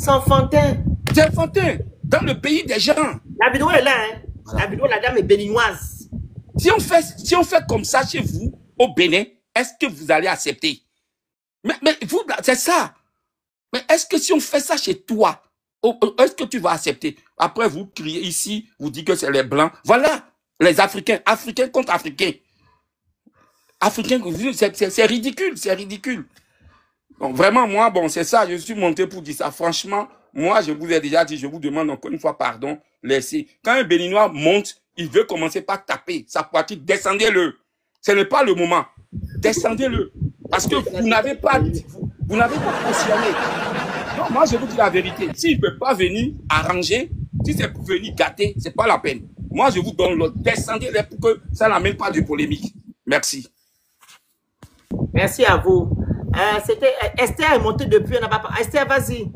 enfantin. C'est enfantin. Dans le pays des gens. La vidéo est là, hein. Voilà. La vidéo, la dame est béninoise. Si on fait comme ça chez vous, au Bénin, est-ce que vous allez accepter? Mais vous, c'est ça. Mais est-ce que si on fait ça chez toi, est-ce que tu vas accepter? Après, vous criez ici, vous dites que c'est les Blancs. Voilà, les Africains, Africains contre Africains. Africains, c'est ridicule, c'est ridicule. Donc vraiment, moi, bon, c'est ça, je suis monté pour dire ça. Franchement, moi, je vous ai déjà dit, je vous demande encore une fois pardon, laissez. Quand un Béninois monte, il veut commencer par taper sa poitrine, descendez-le. Ce n'est pas le moment. Descendez-le. Parce que vous n'avez pas cautionné. Non, moi, je vous dis la vérité. S'il ne peut pas venir arranger, si c'est pour venir gâter, ce n'est pas la peine. Moi, je vous donne l'autre. Descendez-les pour que ça n'amène pas de polémique. Merci. Merci à vous. Esther est montée depuis, on n'a pas parlé. Esther, vas-y.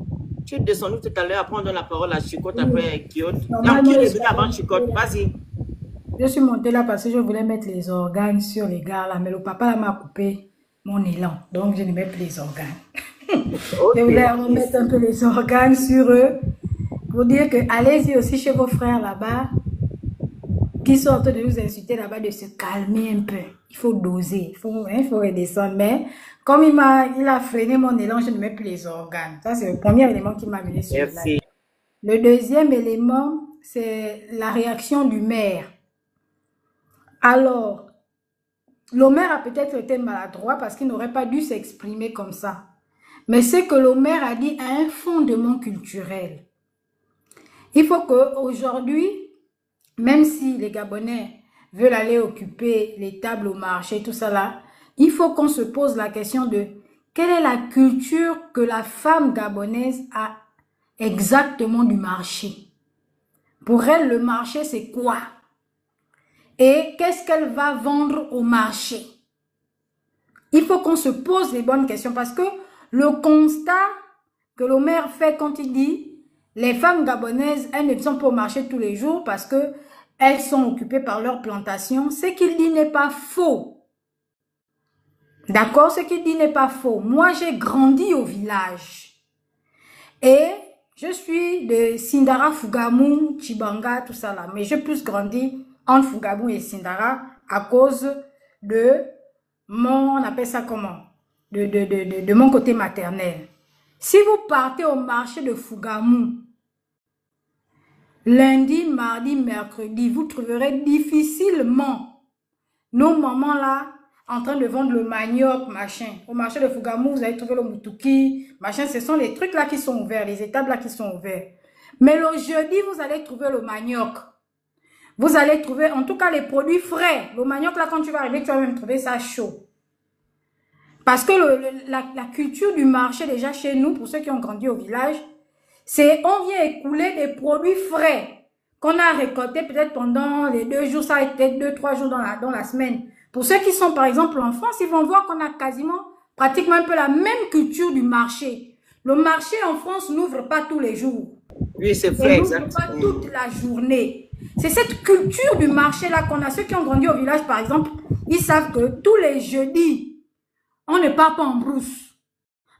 Tu es descendu tout à l'heure, après on donne la parole à Chicotte, après Kyoto. Non, qui est venu avant Chicotte, vas-y. Je suis montée là parce que je voulais mettre les organes sur les gars là, mais le papa là m'a coupé mon élan, donc je ne mets plus les organes. Okay. Je voulais remettre un peu les organes sur eux pour dire que allez-y aussi chez vos frères là-bas qui sont en train de nous insulter là-bas, de se calmer un peu. Il faut doser, il faut redescendre. Mais comme il a freiné mon élan, je ne mets plus les organes. Ça, c'est le premier élément qui m'a amené sur le live. Le deuxième élément, c'est la réaction du maire. Alors, le maire a peut-être été maladroit parce qu'il n'aurait pas dû s'exprimer comme ça. Mais ce que le maire a dit a un fondement culturel. Il faut qu'aujourd'hui, même si les Gabonais veulent aller occuper les tables au marché, tout ça là, il faut qu'on se pose la question de quelle est la culture que la femme gabonaise a exactement du marché. Pour elle, le marché, c'est quoi? Et qu'est-ce qu'elle va vendre au marché? Il faut qu'on se pose les bonnes questions parce que le constat que le maire fait quand il dit les femmes gabonaises, elles ne sont pas au marché tous les jours parce que elles sont occupées par leur plantation, ce qu'il dit n'est pas faux. D'accord? Ce qu'il dit n'est pas faux. Moi, j'ai grandi au village et je suis de Sindara, Fougamou, Chibanga, tout ça là. Mais j'ai plus grandi entre Fougamou et Sindara à cause de mon, on appelle ça comment? De mon côté maternel. Si vous partez au marché de Fougamou, lundi, mardi, mercredi, vous trouverez difficilement nos mamans là en train de vendre le manioc, machin. Au marché de Fougamou, vous allez trouver le moutouki, machin. Ce sont les trucs là qui sont ouverts, les étables là qui sont ouvertes. Mais le jeudi, vous allez trouver le manioc. Vous allez trouver, en tout cas, les produits frais. Le manioc là, quand tu vas arriver, tu vas même trouver ça chaud. Parce que la culture du marché, déjà chez nous, pour ceux qui ont grandi au village, on vient écouler des produits frais qu'on a récoltés peut-être pendant les 2 jours, ça a été 2-3 jours dans la semaine. Pour ceux qui sont par exemple en France, ils vont voir qu'on a pratiquement un peu la même culture du marché. Le marché en France n'ouvre pas tous les jours. Oui, c'est vrai, Il n'ouvre pas toute la journée. C'est cette culture du marché-là qu'on a. Ceux qui ont grandi au village, par exemple, ils savent que tous les jeudis, on ne part pas en brousse.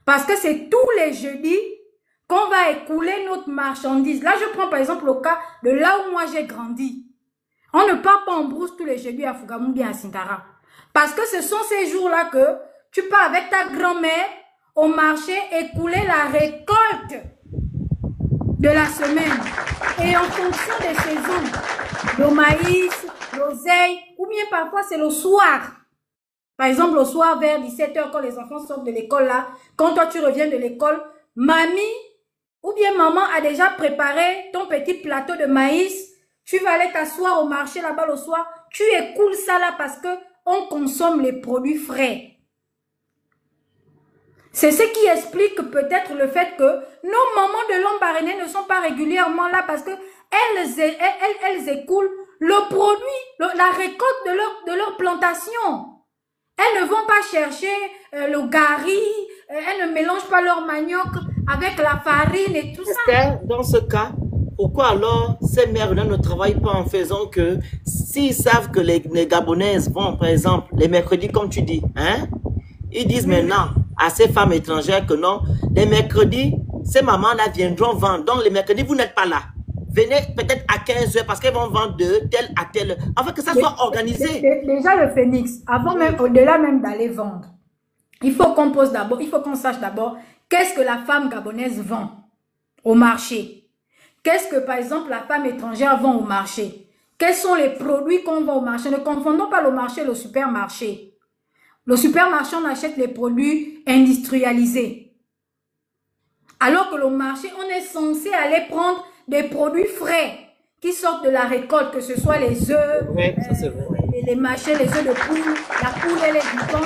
Parce que c'est tous les jeudis qu'on va écouler notre marchandise. Là, je prends par exemple le cas de là où moi j'ai grandi. On ne part pas en brousse tous les jeudis à Fougamou bien à Sintara. Parce que ce sont ces jours-là que tu pars avec ta grand-mère au marché écouler la récolte de la semaine. Et en fonction des saisons, le maïs, l'oseille, ou bien parfois c'est le soir. Par exemple, le soir vers 17h, quand les enfants sortent de l'école là, quand toi tu reviens de l'école, mamie ou bien maman a déjà préparé ton petit plateau de maïs. Tu vas aller t'asseoir au marché là-bas le soir. Tu écoules ça là parce que on consomme les produits frais. C'est ce qui explique peut-être le fait que nos mamans de Lambaréné ne sont pas régulièrement là parce que elles écoulent le produit, la récolte de leur plantation. Elles ne vont pas chercher le gari, elles ne mélangent pas leur manioc avec la farine et tout ça. Dans ce cas, pourquoi alors ces mères-là ne travaillent pas en faisant que s'ils savent que les Gabonaises vont, par exemple, les mercredis, comme tu dis, hein, ils disent maintenant à ces femmes étrangères que non, les mercredis, ces mamans-là viendront vendre. Donc les mercredis, vous n'êtes pas là. Venez peut-être à 15h parce qu'elles vont vendre de telle à telle. Enfin, que ça soit organisé. Déjà, le Phénix, avant même, au-delà même d'aller vendre, il faut qu'on pose d'abord, il faut qu'on sache d'abord qu'est-ce que la femme gabonaise vend au marché. Qu'est-ce que, par exemple, la femme étrangère vend au marché. Quels sont les produits qu'on vend au marché. Ne confondons pas le marché et le supermarché. Le supermarché, on achète les produits industrialisés. Alors que le marché, on est censé aller prendre des produits frais qui sortent de la récolte, que ce soit les œufs, les machins, les œufs de poule, la poule et les boutons.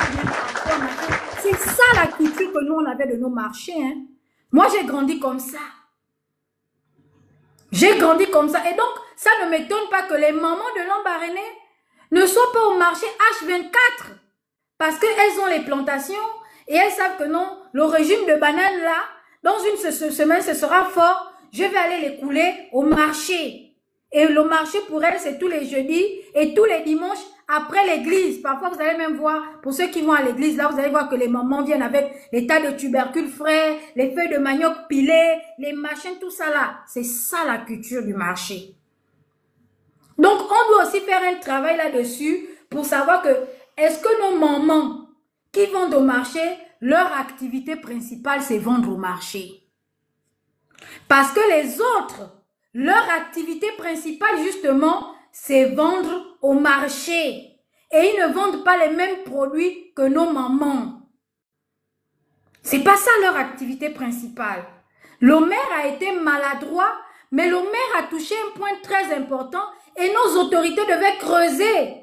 C'est ça la culture que nous on avait de nos marchés. Hein. Moi j'ai grandi comme ça. J'ai grandi comme ça. Et donc ça ne m'étonne pas que les mamans de Lambaréné ne soient pas au marché H24. Parce qu'elles ont les plantations et elles savent que non, le régime de bananes là, dans une semaine ce sera fort. Je vais aller les couler au marché. Et le marché pour elles, c'est tous les jeudis et tous les dimanches après l'église. Parfois, vous allez même voir, pour ceux qui vont à l'église, là, vous allez voir que les mamans viennent avec les tas de tubercules frais, les feuilles de manioc pilées, les machins, tout ça là. C'est ça la culture du marché. Donc, on doit aussi faire un travail là-dessus pour savoir que, est-ce que nos mamans qui vendent au marché, leur activité principale, c'est vendre au marché? Parce que les autres, leur activité principale, justement, c'est vendre au marché. Et ils ne vendent pas les mêmes produits que nos mamans. C'est pas ça leur activité principale. Le maire a été maladroit, mais le maire a touché un point très important et nos autorités devaient creuser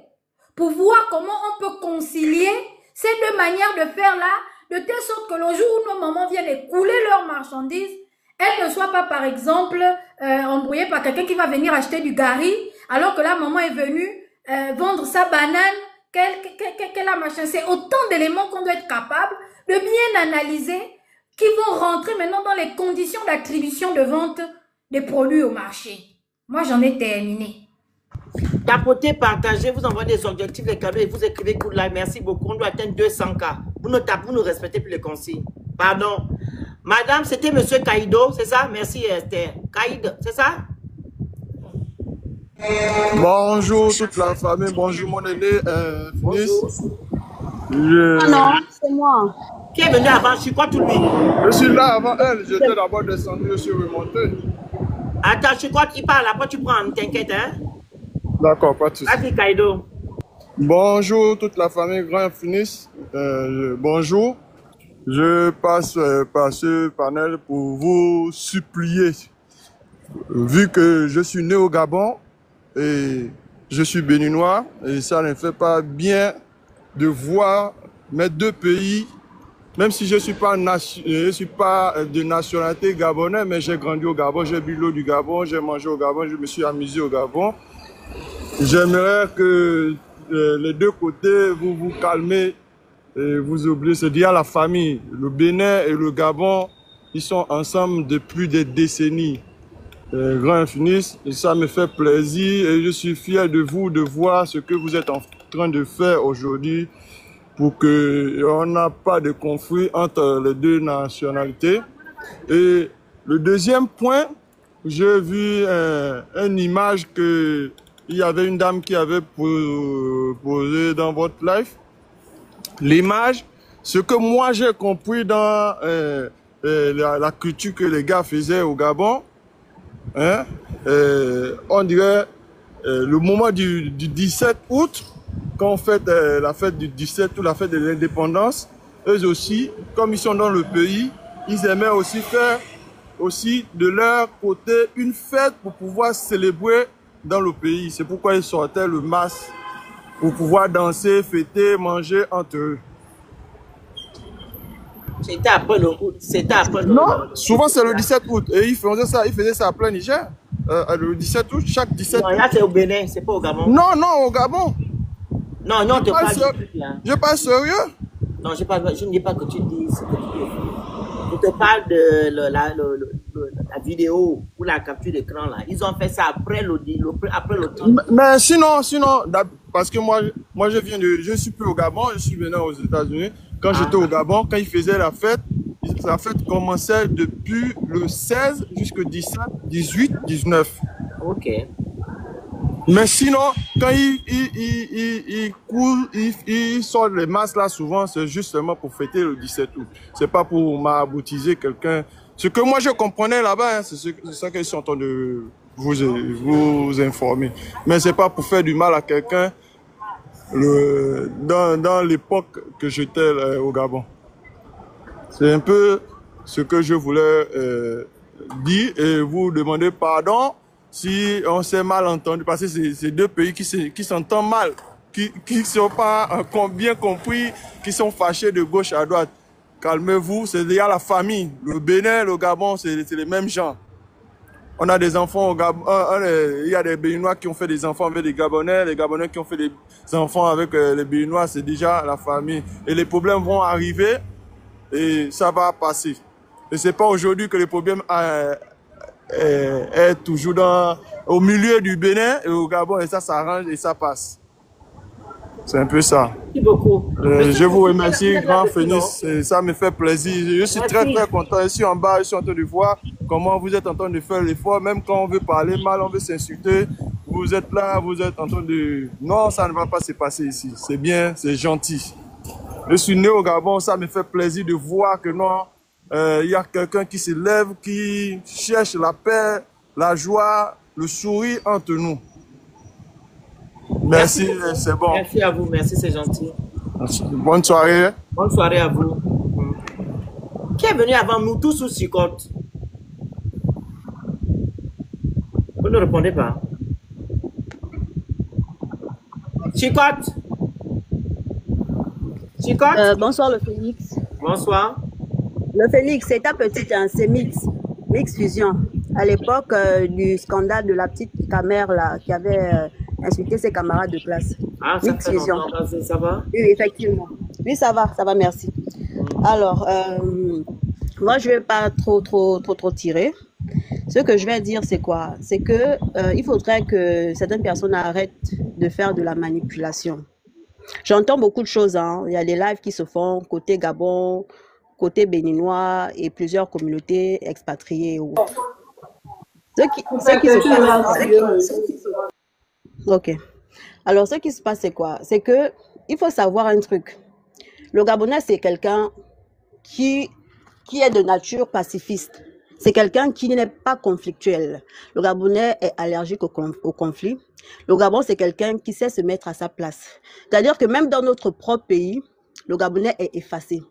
pour voir comment on peut concilier ces deux manières de faire là, de telle sorte que le jour où nos mamans viennent écouler leurs marchandises, elles ne soient pas, par exemple, embrouillées par quelqu'un qui va venir acheter du gari, alors que la maman est venue vendre sa banane, qu'elle a machin. C'est autant d'éléments qu'on doit être capable de bien analyser, qui vont rentrer maintenant dans les conditions d'attribution de vente des produits au marché. Moi, j'en ai terminé. Tapotez, partagez, vous envoyez des objectifs, des cadeaux et vous écrivez good live. Merci beaucoup. On doit atteindre 200K. Vous ne respectez plus les consignes. Pardon. Madame, c'était Monsieur Kaido, c'est ça? Merci Esther. Kaido, c'est ça? Bonjour toute la famille, bonjour mon aîné, Bonjour. Non, c'est moi. Qui est venu avant? Je suis quoi tout lui? Je suis là avant elle, j'étais d'abord descendu, je suis remonté. Attends, je crois qu'il parle, après tu prends, t'inquiète, hein? D'accord, pas de souci. Vas-y Kaido. Bonjour toute la famille Grand Finis, bonjour. Je passe par ce panel pour vous supplier, vu que je suis né au Gabon et je suis béninois, et ça ne fait pas bien de voir mes deux pays même si je suis pas de nationalité gabonaise, mais j'ai grandi au Gabon, j'ai bu l'eau du Gabon, j'ai mangé au Gabon, je me suis amusé au Gabon. J'aimerais que les deux côtés, vous vous calmez et vous oubliez, c'est dire la famille. Le Bénin et le Gabon, ils sont ensemble depuis des décennies. Grand Infinis, et ça me fait plaisir et je suis fier de vous, de voir ce que vous êtes en train de faire aujourd'hui pour qu'on n'a pas de conflit entre les deux nationalités. Et le deuxième point, j'ai vu une image que il y avait une dame qui avait posé dans votre live. L'image, ce que moi j'ai compris dans la culture que les gars faisaient au Gabon, hein, on dirait le moment du 17 août, quand on fête la fête du 17 août, la fête de l'indépendance, eux aussi, comme ils sont dans le pays, ils aimaient aussi faire aussi de leur côté une fête pour pouvoir célébrer dans le pays. C'est pourquoi ils sortaient le masque pour pouvoir danser, fêter, manger entre eux. C'était après le août. C'était après le... Non, souvent c'est le 17 août. Et ils faisaient ça à plein Niger. Le 17 août, chaque 17 août. Non, là c'est au Bénin, c'est pas au Gabon. Non, non, au Gabon. Non, non, tu parles là. Je parle sérieux. Non, je ne dis pas que tu dis ce que tu dis. Je te parle de la vidéo ou la capture d'écran là. Ils ont fait ça après le temps. Mais sinon, parce que moi je suis plus au Gabon, je suis venu aux États-Unis. Quand j'étais au Gabon, quand ils faisaient la fête commençait depuis le 16 jusqu'au 17, 18, 19. Ok. Mais sinon, quand ils sortent les masques là, souvent, c'est justement pour fêter le 17 août. C'est pas pour m'aboutiser quelqu'un. Ce que moi je comprenais là-bas, hein, c'est ça qu'ils sont en train de vous informer. Mais c'est pas pour faire du mal à quelqu'un dans l'époque que j'étais au Gabon. C'est un peu ce que je voulais dire et vous demander pardon si on s'est mal entendu, parce que c'est deux pays qui s'entendent mal, qui sont pas bien compris, qui sont fâchés de gauche à droite. Calmez-vous, c'est déjà la famille. Le Bénin, le Gabon, c'est les mêmes gens. On a des enfants au Gabon, il y a des Béninois qui ont fait des enfants avec des Gabonais, les Gabonais qui ont fait des enfants avec les Béninois, c'est déjà la famille. Et les problèmes vont arriver et ça va passer. Et c'est pas aujourd'hui que les problèmes est toujours au milieu du Bénin et au Gabon, et ça s'arrange et ça passe. C'est un peu ça. Merci beaucoup. Je vous remercie, Grand Phénix, ça me fait plaisir. Je suis très content. Ici en bas, je suis en train de voir comment vous êtes en train de faire l'effort, même quand on veut parler mal, on veut s'insulter. Vous êtes là, vous êtes en train de... Non, ça ne va pas se passer ici. C'est bien, c'est gentil. Je suis né au Gabon, ça me fait plaisir de voir que non, il y a quelqu'un qui se lève, qui cherche la paix, la joie, le sourire entre nous. Merci, c'est bon. Merci à vous, merci, c'est gentil. Merci. Bonne soirée. Bonne soirée à vous. Qui est venu avant nous, tous sous Chicotte? Vous ne répondez pas. Chicotte? Chicotte? Bonsoir le Phénix. Bonsoir. Le Phénix, c'est ta petite, hein, c'est Mix Fusion. À l'époque du scandale de la petite camère là, qui avait insulté ses camarades de classe. Ah, ça fait longtemps, ça va? Oui, effectivement. Oui, ça va, merci. Alors, moi, je vais pas trop tirer. Ce que je vais dire, c'est quoi? C'est que il faudrait que certaines personnes arrêtent de faire de la manipulation. J'entends beaucoup de choses, hein. Il y a des lives qui se font côté Gabon, côté béninois et plusieurs communautés expatriées. Ce qui se passe, ok. Alors, ce qui se passe, c'est quoi? C'est que il faut savoir un truc. Le Gabonais, c'est quelqu'un qui est de nature pacifiste. C'est quelqu'un qui n'est pas conflictuel. Le Gabonais est allergique au conflit. Le Gabon, c'est quelqu'un qui sait se mettre à sa place. C'est-à-dire que même dans notre propre pays, le Gabonais est effacé.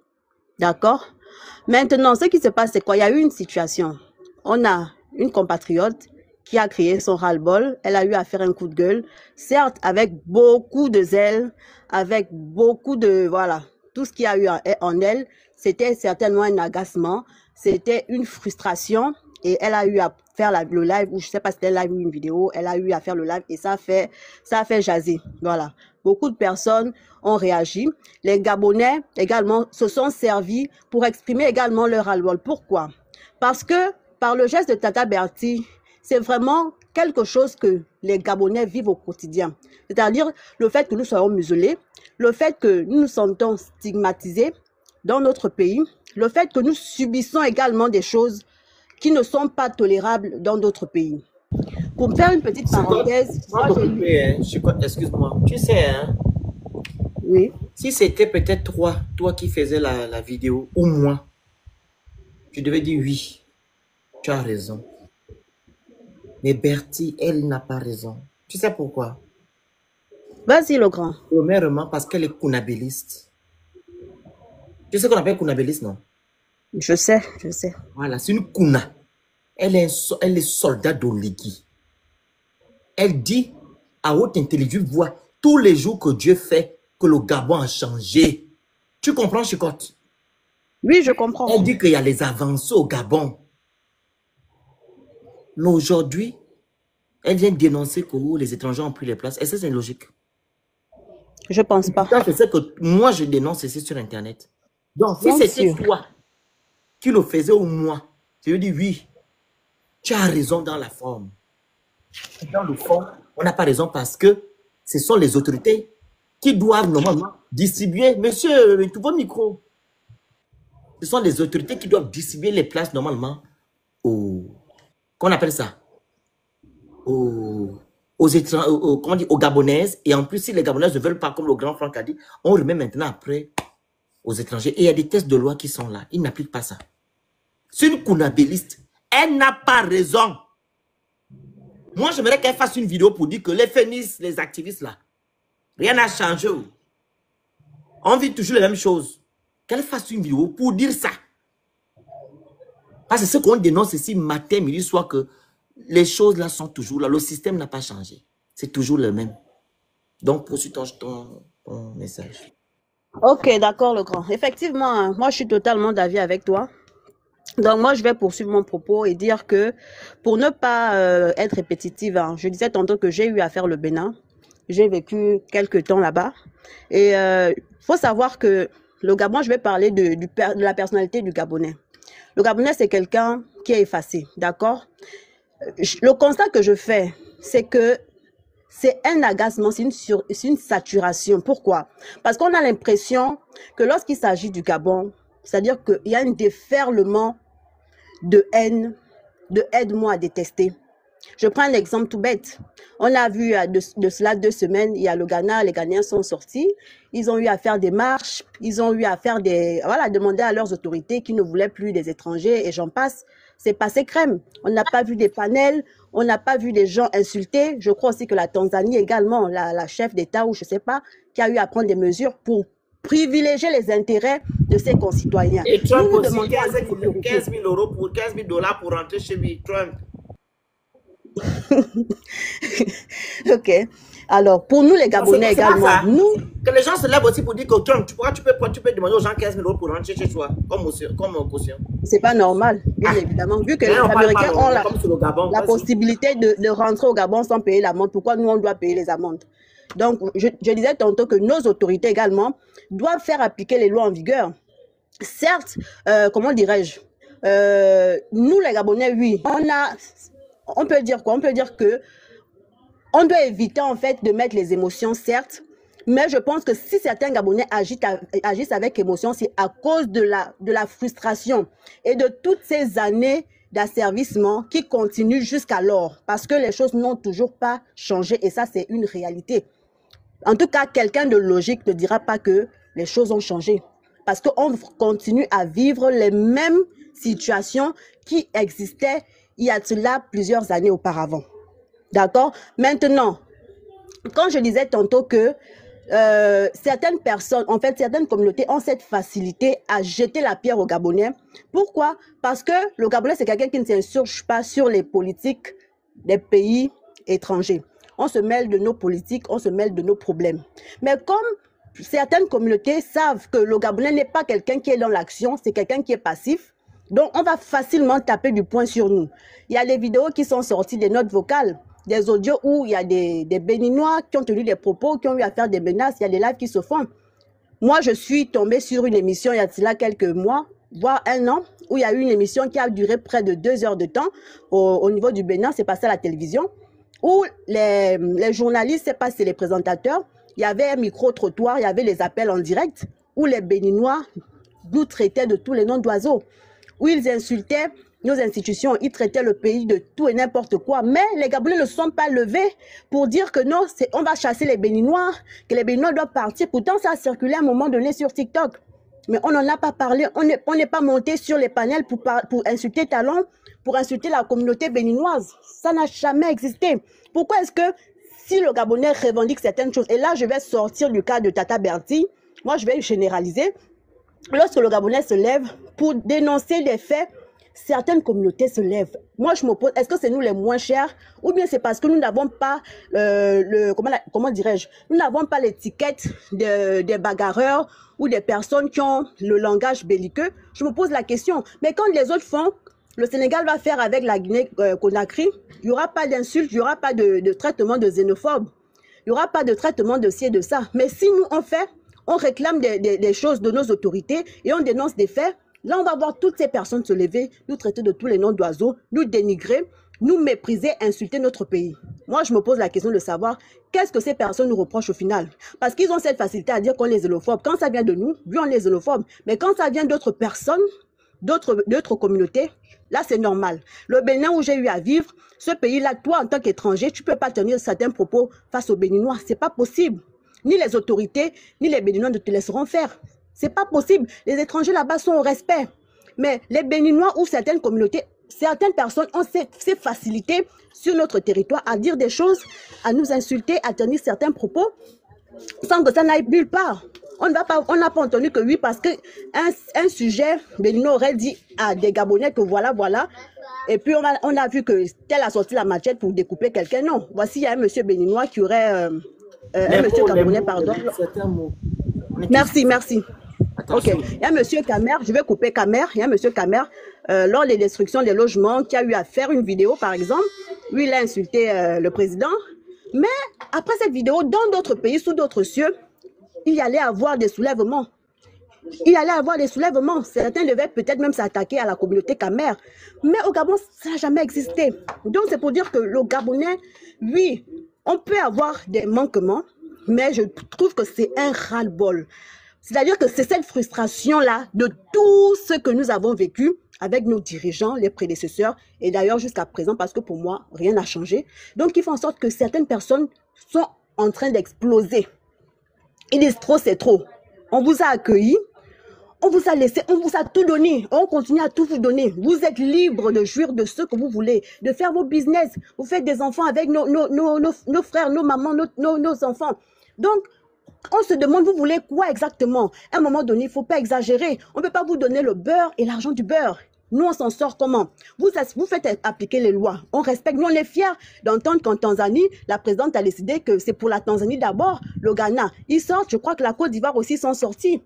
D'accord? Maintenant, ce qui se passe, c'est quoi? Il y a eu une situation. On a une compatriote qui a créé son ras-le-bol. Elle a eu à faire un coup de gueule. Certes, avec beaucoup de zèle, avec beaucoup de... Voilà. tout ce qu'il y a eu en elle, c'était certainement un agacement, c'était une frustration et elle a eu à faire le live, ou je sais pas si c'était un live ou une vidéo, elle a eu à faire le live et ça a fait jaser. Voilà. Beaucoup de personnes ont réagi. Les Gabonais également se sont servis pour exprimer également leur ras-le-bol. Pourquoi? Parce que par le geste de Tata Bertie, c'est vraiment quelque chose que les Gabonais vivent au quotidien. C'est-à-dire le fait que nous soyons muselés, le fait que nous nous sentons stigmatisés dans notre pays, le fait que nous subissons également des choses qui ne sont pas tolérables dans d'autres pays. Pour me faire une petite parenthèse, excuse-moi, tu sais, hein, oui. Si c'était peut-être toi qui faisais la vidéo, ou moi, tu devais dire oui, tu as raison. Mais Bertie, elle n'a pas raison. Tu sais pourquoi? Vas-y, le grand. Premièrement, parce qu'elle est kunabéliste. Tu sais qu'on appelle kunabéliste, non? Je sais. Voilà, c'est une kuna. Elle est soldat d'Oligui. Elle dit à haute intelligence voix tous les jours que Dieu fait que le Gabon a changé. Tu comprends, Chicotte? Oui, je comprends. Elle dit qu'il y a les avancées au Gabon. Mais aujourd'hui, elle vient dénoncer que les étrangers ont pris les places. Est-ce que c'est logique? Je pense pas. C'est ce que moi je dénonce ici sur Internet. Donc, si c'était toi qui le faisais au moi, je veux dire oui, tu as raison dans la forme. Dans le fond, on n'a pas raison parce que ce sont les autorités qui doivent normalement distribuer. Monsieur, tout vos micros. Ce sont les autorités qui doivent distribuer les places normalement aux... Qu'on appelle ça? Aux Gabonaises. Et en plus, si les Gabonaises ne veulent pas, comme le grand Franck a dit, on remet maintenant après aux étrangers. Et il y a des tests de loi qui sont là. Ils n'appliquent pas ça. C'est une kunabéliste. Elle n'a pas raison. Moi, j'aimerais qu'elle fasse une vidéo pour dire que les féministes, les activistes là, rien n'a changé. On vit toujours les mêmes choses. Qu'elle fasse une vidéo pour dire ça. Parce que ce qu'on dénonce ici matin, midi, soir, que les choses là sont toujours là. Le système n'a pas changé. C'est toujours le même. Donc, poursuis ton message. Ok, d'accord, le grand. Effectivement, moi, je suis totalement d'avis avec toi. Donc, moi, je vais poursuivre mon propos et dire que, pour ne pas être répétitive, hein, je disais tantôt que j'ai eu à faire le Bénin. J'ai vécu quelques temps là-bas. Et faut savoir que le Gabon, je vais parler de la personnalité du Gabonais. Le Gabonais, c'est quelqu'un qui est effacé, d'accord? Le constat que je fais, c'est que c'est un agacement, c'est une saturation. Pourquoi? Parce qu'on a l'impression que lorsqu'il s'agit du Gabon, c'est-à-dire qu'il y a un déferlement de haine, de aide-moi à détester. Je prends un exemple tout bête. On a vu de cela 2 semaines, il y a le Ghana, les Ghanéens sont sortis, ils ont eu à faire des marches, ils ont eu à faire demander à leurs autorités qui ne voulaient plus des étrangers et j'en passe. C'est passé crème. On n'a pas vu des panels, on n'a pas vu des gens insultés. Je crois aussi que la Tanzanie également, la chef d'État ou je ne sais pas, qui a eu à prendre des mesures pour privilégier les intérêts de ses concitoyens. Et Trump nous aussi, 15 000 euros pour 15 000 $ pour rentrer chez lui, Trump. Ok. Alors, pour nous les Gabonais également, nous... Que les gens se lèvent aussi pour dire que Trump, tu peux demander aux gens 15 000 € pour rentrer chez toi, comme caution. C'est pas normal, bien évidemment. Vu que les Américains ont la possibilité de rentrer au Gabon sans payer l'amende, pourquoi nous, on doit payer les amendes? Donc, je disais tantôt que nos autorités également doivent faire appliquer les lois en vigueur. Certes, comment dirais-je, nous les Gabonais, oui, on peut dire quoi? On peut dire que on doit éviter en fait de mettre les émotions, certes, mais je pense que si certains Gabonais agissent avec émotion, c'est à cause de la frustration et de toutes ces années d'asservissement qui continuent jusqu'alors, parce que les choses n'ont toujours pas changé et ça c'est une réalité. En tout cas, quelqu'un de logique ne dira pas que les choses ont changé, parce qu'on continue à vivre les mêmes situations qui existaient il y a cela plusieurs années auparavant. D'accord? Maintenant, quand je disais tantôt que certaines personnes, en fait, certaines communautés ont cette facilité à jeter la pierre aux Gabonais. Pourquoi? Parce que le Gabonais, c'est quelqu'un qui ne s'insurge pas sur les politiques des pays étrangers. On se mêle de nos politiques, on se mêle de nos problèmes. Mais comme certaines communautés savent que le Gabonais n'est pas quelqu'un qui est dans l'action, c'est quelqu'un qui est passif. Donc, on va facilement taper du poing sur nous. Il y a des vidéos qui sont sorties, des notes vocales, des audios où il y a des Béninois qui ont tenu des propos, qui ont eu à faire des menaces, il y a des lives qui se font. Moi, je suis tombée sur une émission il y a là quelques mois, voire un an, où il y a eu une émission qui a duré près de 2 heures de temps au niveau du Bénin, c'est passé à la télévision, où les journalistes, c'est pas si c'est les présentateurs, il y avait un micro-trottoir, il y avait les appels en direct, où les Béninois nous traitaient de tous les noms d'oiseaux, où ils insultaient nos institutions, ils traitaient le pays de tout et n'importe quoi. Mais les Gabonais ne sont pas levés pour dire que non, on va chasser les Béninois, que les Béninois doivent partir. Pourtant, ça a circulé à un moment donné sur TikTok. Mais on n'en a pas parlé. On n'est pas monté sur les panels pour insulter Talon, pour insulter la communauté béninoise. Ça n'a jamais existé. Pourquoi est-ce que si le Gabonais revendique certaines choses, et là je vais sortir du cas de Tata Bertie, moi je vais généraliser, lorsque le Gabonais se lève pour dénoncer des faits, certaines communautés se lèvent. Moi, je m'oppose. Est-ce que c'est nous les moins chers ou bien c'est parce que nous n'avons pas comment dirais-je, nous n'avons pas l'étiquette des bagarreurs ou des personnes qui ont le langage belliqueux? Je me pose la question. Mais quand les autres font, le Sénégal va faire avec la Guinée-Conakry, il n'y aura pas d'insultes, il n'y aura pas de traitement de xénophobe, il n'y aura pas de traitement de ci et de ça. Mais si nous on fait, on réclame des choses de nos autorités et on dénonce des faits, là, on va voir toutes ces personnes se lever, nous traiter de tous les noms d'oiseaux, nous dénigrer, nous mépriser, insulter notre pays. Moi, je me pose la question de savoir qu'est-ce que ces personnes nous reprochent au final. Parce qu'ils ont cette facilité à dire qu'on est xénophobe. Quand ça vient de nous, oui, on est xénophobe. Mais quand ça vient d'autres personnes, d'autres communautés, là, c'est normal. Le Bénin où j'ai eu à vivre, ce pays-là, toi, en tant qu'étranger, tu ne peux pas tenir certains propos face aux Béninois. Ce n'est pas possible. Ni les autorités, ni les Béninois ne te laisseront faire. C'est pas possible. Les étrangers là-bas sont au respect. Mais les Béninois ou certaines communautés, certaines personnes ont ces facilités sur notre territoire à dire des choses, à nous insulter, à tenir certains propos, sans que ça n'aille nulle part. On n'a pas entendu que oui, parce qu'un sujet, Béninois aurait dit à des Gabonais que voilà, voilà. Et puis on a vu que tel a sorti la machette pour découper quelqu'un. Non, voici, il y a un monsieur Béninois qui aurait... un monsieur Gabonais, pardon. Merci, merci. Ok, il y a monsieur Kamer, je vais couper Kamer, il y a monsieur Kamer, lors des destructions des logements, qui a eu à faire une vidéo par exemple, où il a insulté le président. Mais après cette vidéo, dans d'autres pays, sous d'autres cieux, il y allait avoir des soulèvements. Il allait avoir des soulèvements. Certains devaient peut-être même s'attaquer à la communauté Kamer. Mais au Gabon, ça n'a jamais existé. Donc c'est pour dire que le Gabonais, oui, on peut avoir des manquements, mais je trouve que c'est un ras-le-bol. C'est-à-dire que c'est cette frustration-là de tout ce que nous avons vécu avec nos dirigeants, les prédécesseurs, et d'ailleurs jusqu'à présent, parce que pour moi, rien n'a changé. Donc, il fait en sorte que certaines personnes sont en train d'exploser. Ils disent trop, c'est trop. On vous a accueillis, on vous a laissé, on vous a tout donné, on continue à tout vous donner. Vous êtes libre de jouir de ce que vous voulez, de faire vos business. Vous faites des enfants avec nos frères, nos mamans, nos enfants. Donc, on se demande, vous voulez quoi exactement? À un moment donné, il ne faut pas exagérer. On ne peut pas vous donner le beurre et l'argent du beurre. Nous, on s'en sort comment? Vous faites appliquer les lois. On respecte. Nous, on est fiers d'entendre qu'en Tanzanie, la présidente a décidé que c'est pour la Tanzanie d'abord, le Ghana. Ils sortent, je crois que la Côte d'Ivoire aussi sont sortis.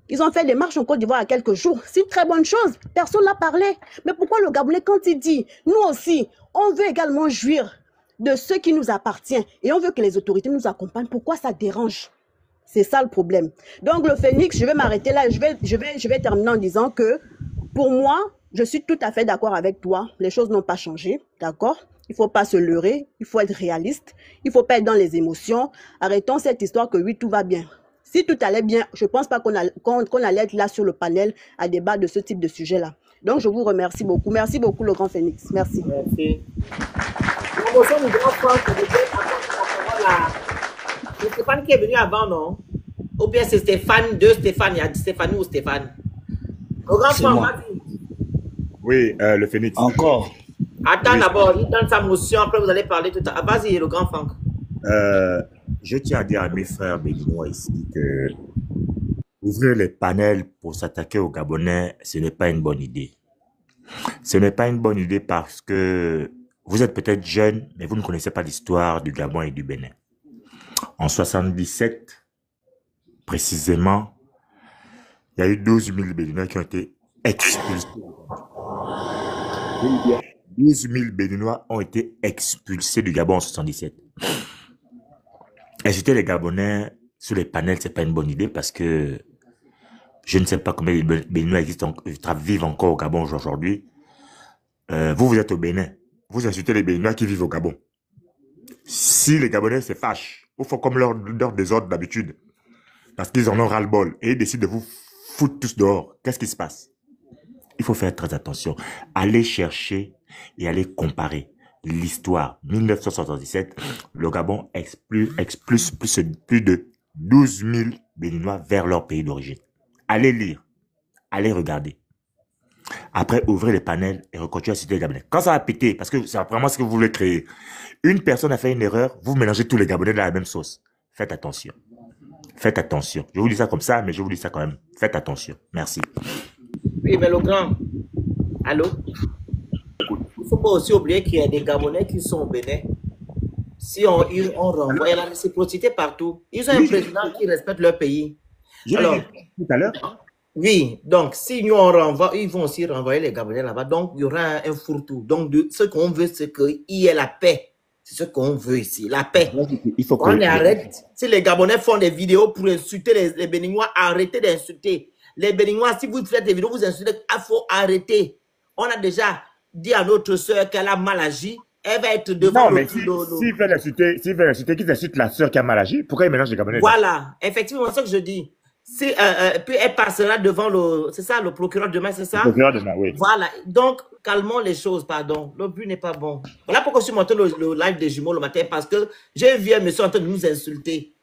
Ils ont fait des marches en Côte d'Ivoire il y a quelques jours. C'est une très bonne chose. Personne n'a parlé. Mais pourquoi le Gabonais, quand il dit, nous aussi, on veut également jouir de ce qui nous appartient et on veut que les autorités nous accompagnent, pourquoi ça dérange? C'est ça le problème. Donc le Phénix, je vais m'arrêter là. Je vais terminer en disant que pour moi, je suis tout à fait d'accord avec toi. Les choses n'ont pas changé, d'accord? Il ne faut pas se leurrer, il faut être réaliste, il ne faut pas être dans les émotions. Arrêtons cette histoire que oui, tout va bien. Si tout allait bien, je ne pense pas qu'on allait être là sur le panel à débattre de ce type de sujet-là. Donc je vous remercie beaucoup. Merci beaucoup le grand Phénix. Merci. Merci. C'est Stéphane qui est venu avant, non? Ou bien c'est Stéphane, deux Stéphane, il y a Stéphanie ou Stéphane? Au grand frère, vas-y. Oui, le Phénix. Encore. Attends d'abord, il donne sa motion, après vous allez parler tout à l'heure. Vas-y, le grand Franck. Je tiens à dire à mes frères béninois ici que ouvrir les panels pour s'attaquer aux Gabonais, ce n'est pas une bonne idée. Ce n'est pas une bonne idée parce que vous êtes peut-être jeune, mais vous ne connaissez pas l'histoire du Gabon et du Bénin. En 77, précisément, il y a eu 12 000 Béninois qui ont été expulsés. 12 000 Béninois ont été expulsés du Gabon en 77. Inciter les Gabonais sur les panels, c'est pas une bonne idée parce que je ne sais pas combien de Béninois vivent encore au Gabon aujourd'hui. Vous êtes au Bénin. Vous insultez les Béninois qui vivent au Gabon. Si les Gabonais se fâchent, ou font comme leur désordre d'habitude, parce qu'ils en ont ras-le-bol, et ils décident de vous foutre tous dehors, qu'est-ce qui se passe? Il faut faire très attention. Allez chercher et allez comparer l'histoire. 1977, le Gabon expulse plus de 12 000 Béninois vers leur pays d'origine. Allez lire, allez regarder. Après, ouvrez les panels et continuez à citer les Gabonais. Quand ça va péter, parce que c'est vraiment ce que vous voulez créer, une personne a fait une erreur, vous mélangez tous les Gabonais dans la même sauce. Faites attention. Faites attention. Je vous dis ça comme ça, mais je vous dis ça quand même. Faites attention. Merci. Oui, mais le grand, allô? Il ne faut pas aussi oublier qu'il y a des Gabonais qui sont au Bénin. Si on renvoie, il y a la réciprocité partout. Ils ont un président qui respecte leur pays. Alors, tout à l'heure. Oui, donc si nous on renvoie, ils vont aussi renvoyer les Gabonais là-bas. Donc il y aura un fourre-tout. Donc ce qu'on veut, c'est qu'il y ait la paix. C'est ce qu'on veut ici, la paix. Il faut on arrête. Si les Gabonais font des vidéos pour insulter les Béninois, arrêtez d'insulter. Les Béninois, si vous faites des vidéos, vous insultez, il faut arrêter. On a déjà dit à notre soeur qu'elle a mal agi. Elle va être devant non, mais s'ils veulent insulter, qu'ils insultent la soeur qui a mal agi, pourquoi ils mélangent les Gabonais? Voilà, effectivement, c'est ce que je dis. Puis elle passera devant le procureur demain, c'est ça? Le procureur demain, oui. Voilà, donc calmons les choses, pardon. Le but n'est pas bon. Voilà pourquoi je suis monté le live des jumeaux le matin, parce que j'ai vu un monsieur en train de nous insulter.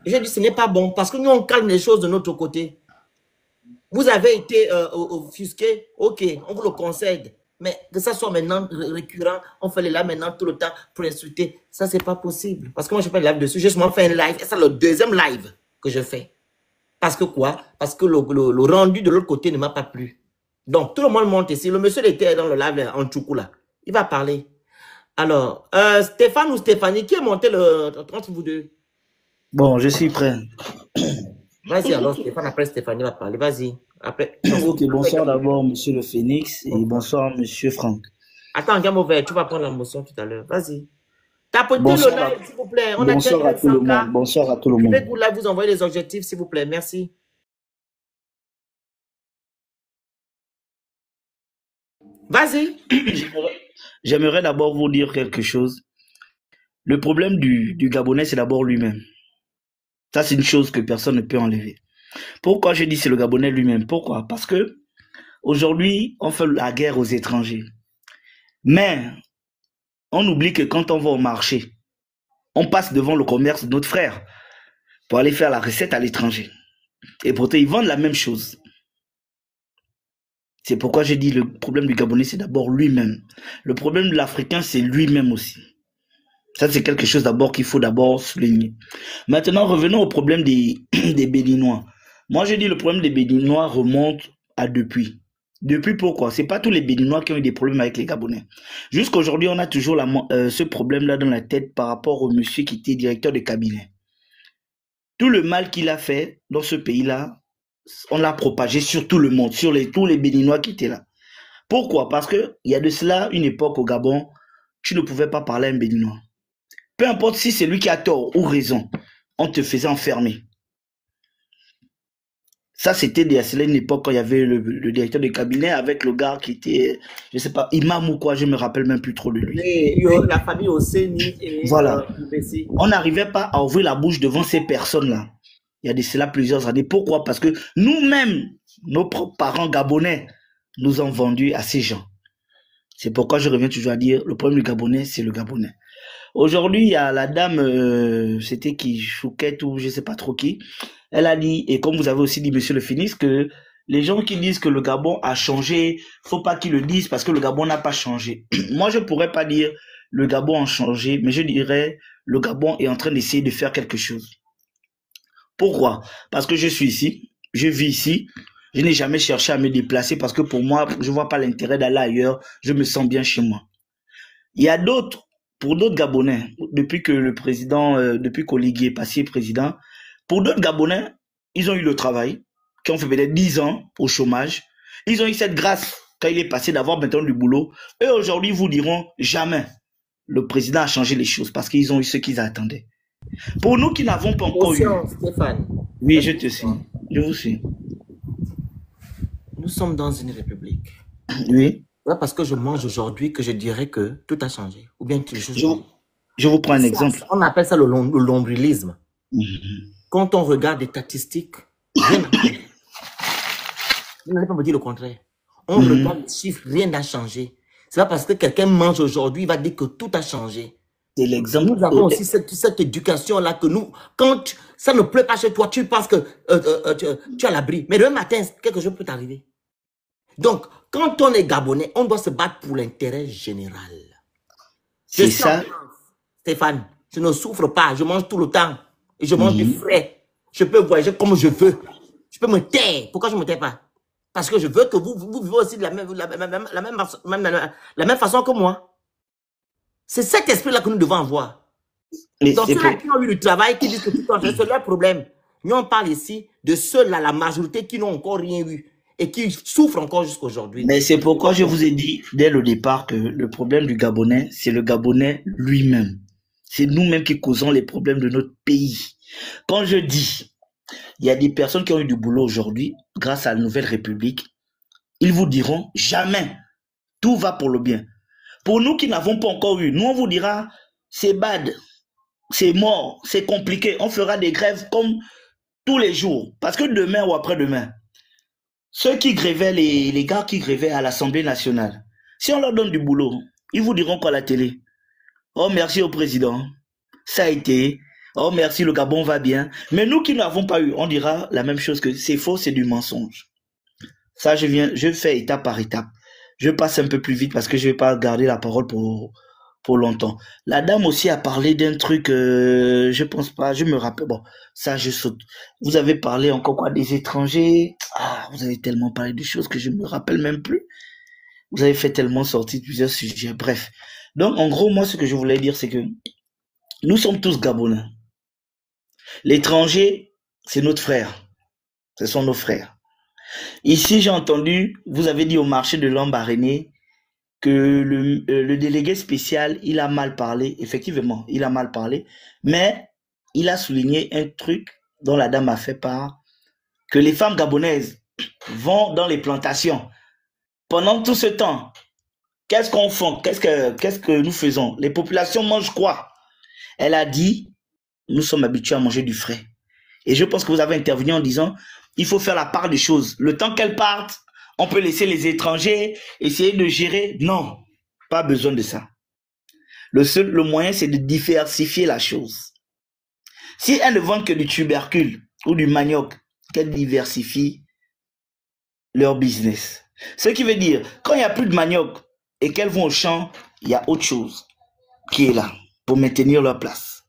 Et j'ai dit, ce n'est pas bon, parce que nous, on calme les choses de notre côté. Vous avez été offusqué, ok, on vous le concède. Mais que ça soit maintenant récurrent, on fait les lives maintenant tout le temps pour insulter, ça, c'est pas possible. Parce que moi, je fais un live dessus, j'ai seulement fait un live, et c'est le deuxième live que je fais. Parce que quoi? Parce que le rendu de l'autre côté ne m'a pas plu. Donc, tout le monde monte ici. Le monsieur était dans le live là, en tchoukou là. Il va parler. Alors, Stéphane ou Stéphanie, qui est monté entre vous deux? Bon, je suis prêt. Vas-y alors, Stéphane, après Stéphanie va parler. Vas-y. Après. Ok, bonsoir d'abord, monsieur le Phénix, et bonsoir, monsieur Franck. Attends, gamme ouvert, tu vas prendre la motion tout à l'heure. Vas-y. Tapotez le live, s'il vous plaît. On bonsoir à tout le monde. Bonsoir à tout le monde. Je vais vous envoyer les objectifs, s'il vous plaît. Merci. Vas-y. J'aimerais d'abord vous dire quelque chose. Le problème du Gabonais, c'est d'abord lui-même. Ça, c'est une chose que personne ne peut enlever. Pourquoi je dis c'est le Gabonais lui-même? Pourquoi? Parce que aujourd'hui, on fait la guerre aux étrangers. Mais on oublie que quand on va au marché, on passe devant le commerce de notre frère pour aller faire la recette à l'étranger. Et pourtant, ils vendent la même chose. C'est pourquoi j'ai dit le problème du Gabonais, c'est d'abord lui-même. Le problème de l'Africain, c'est lui-même aussi. Ça, c'est quelque chose d'abord qu'il faut d'abord souligner. Maintenant, revenons au problème des Béninois. Moi, je dis le problème des Béninois remonte à depuis. Depuis pourquoi? C'est pas tous les Béninois qui ont eu des problèmes avec les Gabonais. Jusqu'aujourd'hui, on a toujours ce problème-là dans la tête par rapport au monsieur qui était directeur de cabinet. Tout le mal qu'il a fait dans ce pays-là, on l'a propagé sur tout le monde, sur tous les Béninois qui étaient là. Pourquoi? Parce qu'il y a de cela une époque au Gabon, tu ne pouvais pas parler à un Béninois. Peu importe si c'est lui qui a tort ou raison, on te faisait enfermer. Ça, c'était une époque quand il y avait le directeur de cabinet avec le gars qui était, je sais pas, imam ou quoi, je me rappelle même plus trop de lui. Et la famille Osséni et voilà. On n'arrivait pas à ouvrir la bouche devant ces personnes-là. Il y a de cela plusieurs années. Pourquoi? Parce que nous-mêmes, nos propres parents gabonais, nous ont vendus à ces gens. C'est pourquoi je reviens toujours à dire, le problème du Gabonais, c'est le Gabonais. Aujourd'hui, il y a la dame, c'était qui, Chouquette ou je sais pas trop qui, elle a dit, et comme vous avez aussi dit, monsieur le Phénix, que les gens qui disent que le Gabon a changé, faut pas qu'ils le disent parce que le Gabon n'a pas changé. Moi, je pourrais pas dire le Gabon a changé, mais je dirais le Gabon est en train d'essayer de faire quelque chose. Pourquoi? Parce que je suis ici, je vis ici, je n'ai jamais cherché à me déplacer parce que pour moi, je vois pas l'intérêt d'aller ailleurs, je me sens bien chez moi. Il y a d'autres, pour d'autres Gabonais, depuis que le président, depuis qu'Oligui est passé président, pour d'autres Gabonais, ils ont eu le travail, qui ont fait peut-être 10 ans au chômage. Ils ont eu cette grâce quand il est passé d'avoir maintenant du boulot. Et aujourd'hui, ils vous diront jamais. Le président a changé les choses parce qu'ils ont eu ce qu'ils attendaient. Pour nous qui n'avons pas encore eu... Stéphane. Oui, je te suis. Je vous suis. Nous sommes dans une république. Oui. Pas parce que je mange aujourd'hui que je dirais que tout a changé. Ou bien que je vous prends un exemple. On appelle ça le lombrilisme. Quand on regarde des statistiques, rien n'a changé. Vous n'allez pas me dire le contraire. On regarde les chiffres, rien n'a changé. C'est pas parce que quelqu'un mange aujourd'hui, il va dire que tout a changé. C'est l'exemple. Nous avons aussi cette éducation-là que nous, quand ça ne pleut pas chez toi, tu penses que tu as l'abri. Mais demain matin, quelque chose peut t'arriver. Donc, quand on est Gabonais, on doit se battre pour l'intérêt général. C'est ça. Stéphane, je ne souffre pas, je mange tout le temps. Et je mange du frais. Je peux voyager comme je veux. Je peux me taire. Pourquoi je ne me tais pas? Parce que je veux que vous vivez aussi de la même façon que moi. C'est cet esprit-là que nous devons avoir. Donc, ceux-là qui ont eu du travail, qui disent que tout est c'est leur problème. Nous, on parle ici de ceux-là, la majorité qui n'ont encore rien eu et qui souffrent encore jusqu'à aujourd'hui. Mais c'est pourquoi je vous ai dit dès le départ que le problème du Gabonais, c'est le Gabonais lui-même. C'est nous-mêmes qui causons les problèmes de notre pays. Quand je dis, il y a des personnes qui ont eu du boulot aujourd'hui, grâce à la Nouvelle République, ils vous diront jamais, tout va pour le bien. Pour nous qui n'avons pas encore eu, nous on vous dira, c'est bad, c'est mort, c'est compliqué, on fera des grèves comme tous les jours. Parce que demain ou après-demain, ceux qui grévaient, les gars qui grévaient à l'Assemblée nationale, si on leur donne du boulot, ils vous diront quoi à la télé? Oh, merci au président. Ça a été. Oh, merci, le Gabon va bien. Mais nous qui n'avons pas eu, on dira la même chose que c'est faux, c'est du mensonge. Ça, je fais étape par étape. Je passe un peu plus vite parce que je ne vais pas garder la parole pour longtemps. La dame aussi a parlé d'un truc, je pense pas, je me rappelle. Bon, ça, je saute. Vous avez parlé encore quoi des étrangers? Ah, vous avez tellement parlé de choses que je ne me rappelle même plus. Vous avez fait tellement sortir plusieurs sujets. Bref. Donc, en gros, moi, ce que je voulais dire, c'est que nous sommes tous Gabonais. L'étranger, c'est notre frère. Ce sont nos frères. Ici, j'ai entendu, vous avez dit au marché de Lambaréné que le délégué spécial, il a mal parlé. Effectivement, il a mal parlé. Mais il a souligné un truc dont la dame a fait part, que les femmes gabonaises vont dans les plantations. Pendant tout ce temps, qu'est-ce qu'on fait? Qu'est-ce que nous faisons? Les populations mangent quoi? Elle a dit, nous sommes habitués à manger du frais. Et je pense que vous avez intervenu en disant, il faut faire la part des choses. Le temps qu'elles partent, on peut laisser les étrangers essayer de gérer. Non, pas besoin de ça. Le moyen, c'est de diversifier la chose. Si elles ne vendent que du tubercule ou du manioc, qu'elles diversifient leur business. Ce qui veut dire, quand il n'y a plus de manioc et qu'elles vont au champ, il y a autre chose qui est là pour maintenir leur place.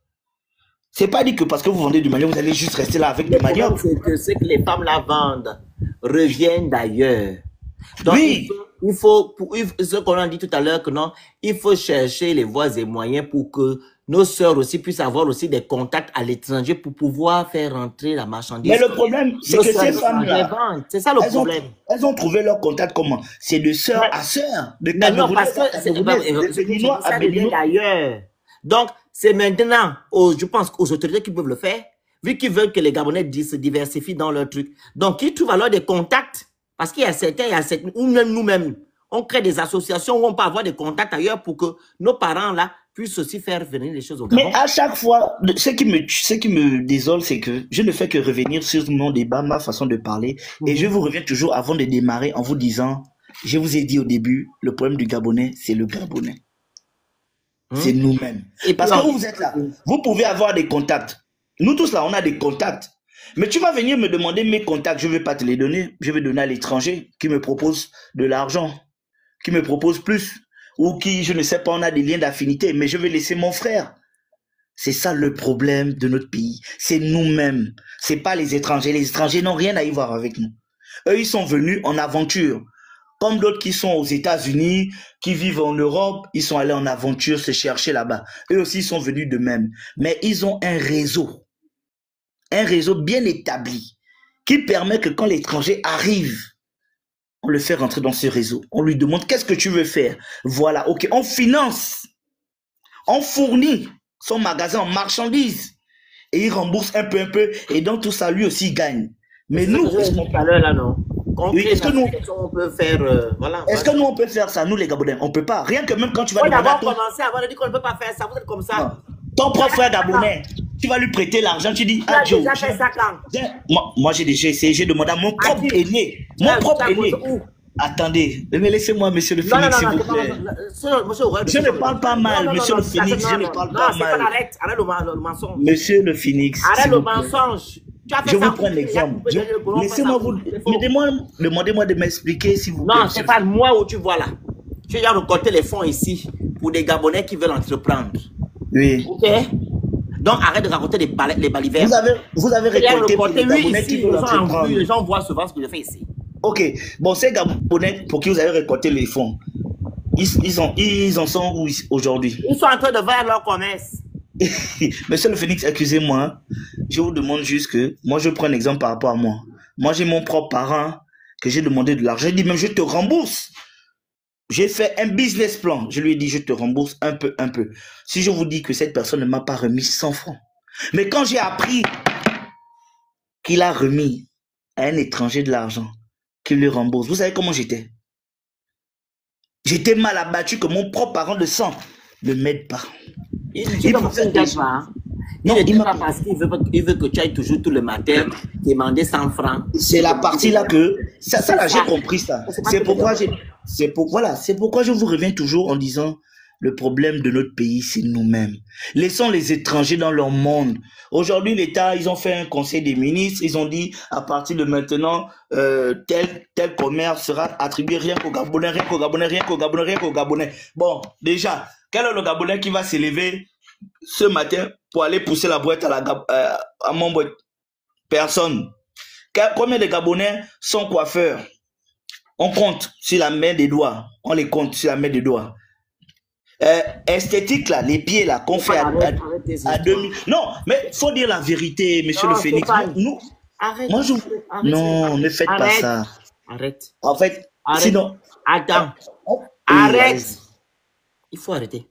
C'est pas dit que parce que vous vendez du manioc, vous allez juste rester là avec du manioc. C'est que ce que les femmes la vendent reviennent d'ailleurs. Donc, oui. Il faut ce qu'on a dit tout à l'heure, que non, il faut chercher les voies et moyens pour que nos sœurs aussi puissent avoir aussi des contacts à l'étranger pour pouvoir faire rentrer la marchandise. Mais le problème, c'est que ces femmes-là, c'est ça le problème. Elles ont trouvé leur contact comment? C'est de sœur à sœur, de Camerounais de Béninois à Béninois. D'ailleurs. Donc, c'est maintenant, je pense, aux autorités qui peuvent le faire, vu qu'ils veulent que les Gabonais se diversifient dans leur truc. Donc, ils trouvent alors des contacts, parce qu'il y a certains, ou même nous-mêmes, on crée des associations où on peut avoir des contacts ailleurs pour que nos parents, là, puissent aussi faire venir les choses au Gabon. Mais à chaque fois, ce qui me désole, c'est que je ne fais que revenir sur mon débat, ma façon de parler, et je vous reviens toujours avant de démarrer en vous disant, je vous ai dit au début, le problème du Gabonais, c'est le Gabonais. C'est nous-mêmes. Parce que vous êtes là, vous pouvez avoir des contacts. Nous tous là, on a des contacts. Mais tu vas venir me demander mes contacts, je ne vais pas te les donner. Je vais donner à l'étranger qui me propose de l'argent, qui me propose plus, ou qui, je ne sais pas, on a des liens d'affinité, mais je vais laisser mon frère. C'est ça le problème de notre pays. C'est nous-mêmes. C'est pas les étrangers. Les étrangers n'ont rien à y voir avec nous. Eux, ils sont venus en aventure. Comme d'autres qui sont aux États-Unis, qui vivent en Europe, ils sont allés en aventure se chercher là-bas. Eux aussi, ils sont venus de même. Mais ils ont un réseau bien établi. qui permet que quand l'étranger arrive, on le fait rentrer dans ce réseau. On lui demande qu'est-ce que tu veux faire. Voilà, ok, on finance, on fournit son magasin en marchandises et il rembourse un peu, et dans tout ça, lui aussi, il gagne. Mais nous, est-ce tout à l'heure, là, non? oui, est-ce que nous, on peut faire, voilà. est-ce que nous, on peut faire ça, nous, les Gabonais? On peut pas. Rien que même quand tu vas On demander d'abord à ton... commencer avant de dire qu'on ne peut pas faire ça. Vous êtes comme ça. Non. Ton propre frère Gabonais, tu vas lui prêter l'argent, tu dis, Tu as ah, Joe, déjà fait ça quand? moi j'ai déjà essayé, j'ai demandé à mon propre aîné. Mon propre aîné. Attendez, mais laissez-moi, monsieur le Phoenix, s'il vous plaît. Je ne parle pas mal, monsieur le Phoenix, je ne parle pas mal. Arrête le mensonge. Monsieur le Phoenix. Arrête le mensonge. Je vous prends l'exemple. Laissez-moi vous. Demandez-moi de m'expliquer, s'il vous plaît. Non, c'est pas moi où tu vois là. Tu as récolté les fonds ici pour des Gabonais qui veulent entreprendre. Oui. Ok? Donc arrête de raconter les balivernes. Vous avez récolté pour les Gabonais qui veulent entreprendre. Les gens voient souvent ce que je fais ici. Ok. Bon, ces Gabonais pour qui vous avez récolté les fonds, ils en sont où aujourd'hui? Ils sont en train de vendre leur commerce. Monsieur le Phoenix, excusez-moi, hein. Je vous demande juste que, moi je prends un exemple par rapport à moi. Moi j'ai mon propre parent que j'ai demandé de l'argent. J'ai dit même je te rembourse. J'ai fait un business plan. Je lui ai dit je te rembourse un peu. Si je vous dis que cette personne ne m'a pas remis 100 francs. Mais quand j'ai appris qu'il a remis à un étranger de l'argent, qu'il lui rembourse, vous savez comment j'étais? J'étais mal abattu que mon propre parent de sang ne m'aide pas. Il ne dit pas parce qu'il veut que tu ailles toujours tout le matin demander 100 francs. C'est la partie là que... Ça là, j'ai compris ça. C'est pourquoi je vous reviens toujours en disant le problème de notre pays, c'est nous-mêmes. Laissons les étrangers dans leur monde. Aujourd'hui, l'État, ils ont fait un conseil des ministres. Ils ont dit, à partir de maintenant, tel commerce sera attribué rien qu'aux Gabonais, rien qu'aux Gabonais, rien qu'aux Gabonais, rien qu'aux Gabonais. Bon, déjà, quel est le Gabonais qui va s'élever ce matin pour aller pousser la boîte à mon boîte? Personne. Combien de Gabonais sont coiffeurs? On compte sur la main des doigts. On les compte sur la main des doigts. Esthétique là, les pieds là, qu'on fait à 2000. Non, mais faut dire la vérité, monsieur le Phoenix. Arrête. Moi, non, ne faites pas ça. Arrête. En fait, sinon. Attends. Arrête. Il faut arrêter.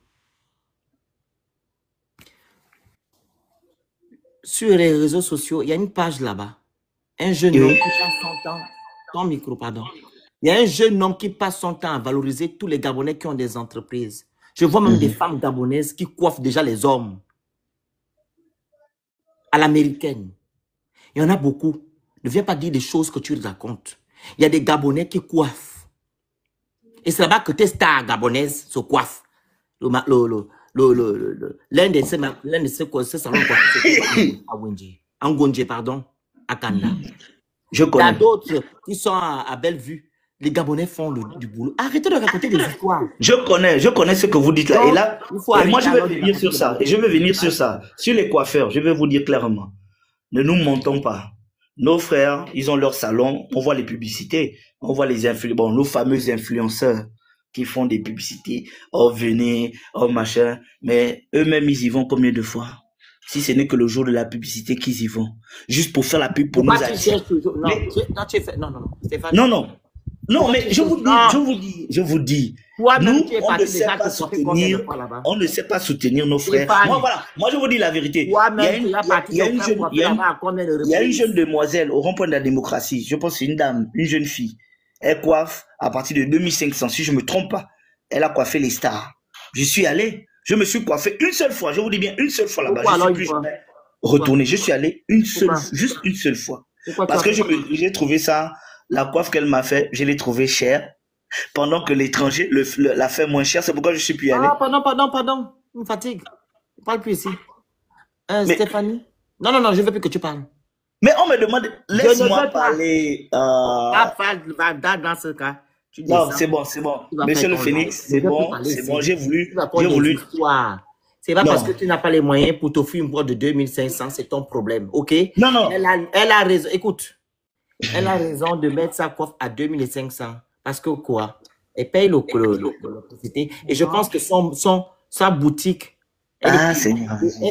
Sur les réseaux sociaux, il y a une page là-bas. Un jeune homme qui passe son temps. Ton micro, pardon. Il y a un jeune homme qui passe son temps à valoriser tous les Gabonais qui ont des entreprises. Je vois même des femmes gabonaises qui coiffent déjà les hommes. À l'américaine. Il y en a beaucoup. Ne viens pas dire des choses que tu racontes. Il y a des Gabonais qui coiffent. Et c'est là-bas que tes stars gabonaises se coiffent. L'un de ces salons à Wenji. En Gonje, pardon. À Kanda. Je connais. Il y a d'autres qui sont à Bellevue. Les Gabonais font du boulot. Arrêtez de raconter des histoires. Je connais ce que vous dites là. Donc, et là, moi je vais venir sur ça. Et je vais venir sur ça. Sur les coiffeurs, je vais vous dire clairement. Ne nous mentons pas. Nos frères, ils ont leur salon. On voit les publicités. On voit les nos fameux influenceurs qui font des publicités. Oh, venez, oh, machin. Mais eux-mêmes, ils y vont combien de fois? Si ce n'est que le jour de la publicité qu'ils y vont. Juste pour faire la pub pour nous attirer. Non, mais je vous dis, nous, on ne sait pas soutenir nos frères. Moi, je vous dis la vérité. Il y a une jeune demoiselle au rond-point de la démocratie. Je pense que c'est une dame, une jeune fille. Elle coiffe à partir de 2500, si je ne me trompe pas. Elle a coiffé les stars. Je suis allé, je me suis coiffé une seule fois. Je vous dis bien une seule fois là-bas. Je suis plus jamais retourné. Je suis allé juste une seule fois. Parce que j'ai trouvé ça. La coiffe qu'elle m'a fait, je l'ai trouvée chère. Pendant que l'étranger l'a fait moins cher, c'est pourquoi je suis plus allé. Ah, pardon. On me fatigue. On ne parle plus ici. Stéphanie. Non, je ne veux plus que tu parles. Mais on me demande, laisse-moi parler. Dans ce cas. Non, c'est bon. Monsieur le Phoenix, c'est bon, j'ai voulu. C'est pas parce que tu n'as pas les moyens pour t'offrir une boîte de 2500, c'est ton problème, ok? Non. Elle a raison, écoute. Elle a raison de mettre sa coiffe à 2500. Parce que quoi? Elle paye l'électricité. Et je pense que sa boutique, elle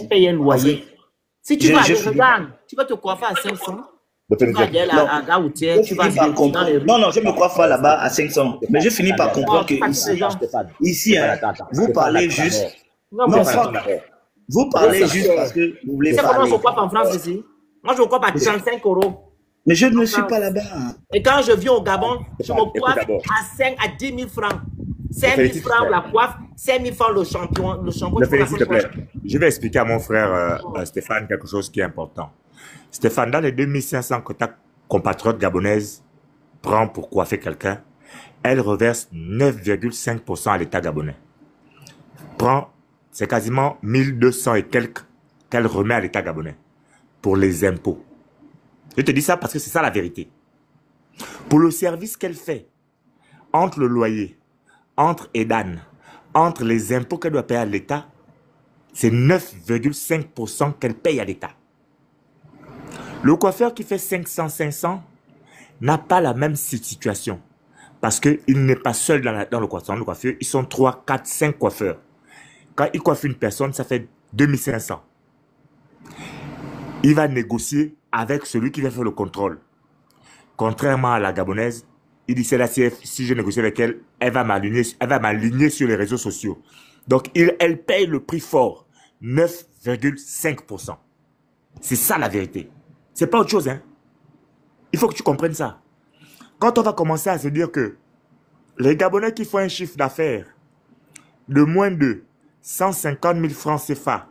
paye un loyer. Si tu vas aller, regarde, tu vas te coiffer à 500. Le Tu Phoenix. vas dire Non, à Gaoutier, je tu vas finis par dans les comprendre. rues. Non, non, je me crois pas là-bas à 500. Mais je finis par comprendre que Oh, pas de ici, gens. ici, hein, vous parlez juste. Non, Non, mais fuck. Vous parlez juste parce que vous voulez Tu sais comment on se parler. coiffe en France ici? Moi, je me coiffe à 35 €. Mais je ne En suis France. pas là-bas. Et quand je viens au Gabon, je me Écoute coiffe d'abord. à 5 à 10 000 francs. Le 5 000 Phoenix, francs la coiffe, 5 000 francs le shampoing. Le shampoing, Le tu peux la Phoenix, s'il te semaine plaît. prochaine. Je vais expliquer à mon frère Stéphane quelque chose qui est important. Stéphane, dans les 2500 que ta compatriote gabonaise prend pour coiffer quelqu'un, elle reverse 9,5% à l'État gabonais. C'est quasiment 1200 et quelques qu'elle remet à l'État gabonais pour les impôts. Je te dis ça parce que c'est ça la vérité. Pour le service qu'elle fait, entre le loyer, entre Edan, entre les impôts qu'elle doit payer à l'État, c'est 9,5% qu'elle paye à l'État. Le coiffeur qui fait 500 n'a pas la même situation. Parce qu'il n'est pas seul dans le coiffeur. Ils sont 3, 4, 5 coiffeurs. Quand il coiffe une personne, ça fait 2500. Il va négocier avec celui qui va faire le contrôle. Contrairement à la gabonaise, il dit, c'est la CF, si je négocie avec elle, elle va m'aligner sur les réseaux sociaux. Donc, elle paye le prix fort, 9,5%. C'est ça la vérité. C'est pas autre chose, hein. Il faut que tu comprennes ça. Quand on va commencer à se dire que les Gabonais qui font un chiffre d'affaires de moins de 150 000 francs CFA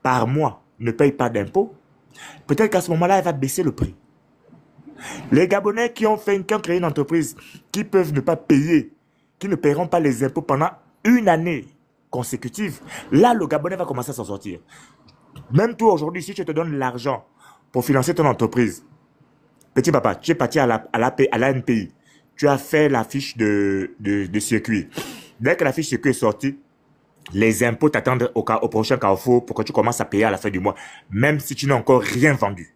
par mois ne payent pas d'impôts, peut-être qu'à ce moment-là, elle va baisser le prix. Les Gabonais qui ont créé une entreprise, qui peuvent ne pas payer, qui ne paieront pas les impôts pendant une année consécutive, là, le Gabonais va commencer à s'en sortir. Même toi, aujourd'hui, si je te donne l'argent pour financer ton entreprise, petit papa, tu es parti à l'ANPI, tu as fait la fiche de circuit. Dès que la fiche circuit est sortie, les impôts t'attendent au prochain Carrefour pour que tu commences à payer à la fin du mois, même si tu n'as encore rien vendu.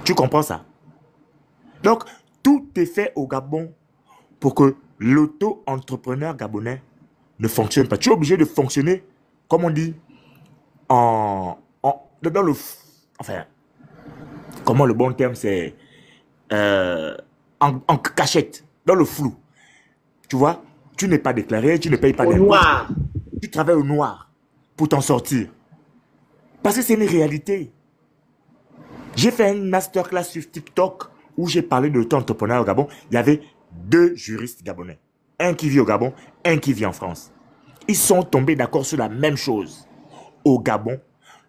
Tu comprends ça? Donc, tout est fait au Gabon pour que l'auto-entrepreneur gabonais ne fonctionne pas. Tu es obligé de fonctionner, comme on dit, enfin, comment le bon terme c'est, en cachette, dans le flou. Tu vois, tu n'es pas déclaré, tu ne payes pas d'impôts. Tu travailles au noir pour t'en sortir. Parce que c'est une réalité. J'ai fait une masterclass sur TikTok où j'ai parlé de l'auto-entrepreneur au Gabon. Il y avait 2 juristes gabonais. Un qui vit au Gabon, un qui vit en France. Ils sont tombés d'accord sur la même chose. Au Gabon,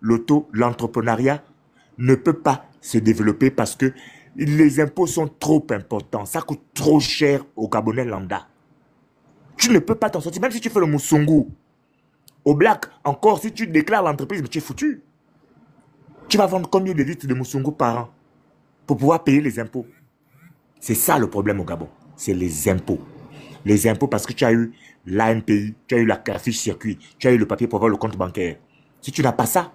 l'entrepreneuriat ne peut pas se développer parce que les impôts sont trop importants. Ça coûte trop cher au Gabonais lambda. Tu ne peux pas t'en sortir, même si tu fais le moussungu. Au black, encore, si tu déclares l'entreprise, mais tu es foutu. Tu vas vendre combien de litres de moussungu par an pour pouvoir payer les impôts? C'est ça le problème au Gabon. C'est les impôts. Les impôts parce que tu as eu l'ANPI, tu as eu la fiche circuit, tu as eu le papier pour avoir le compte bancaire. Si tu n'as pas ça,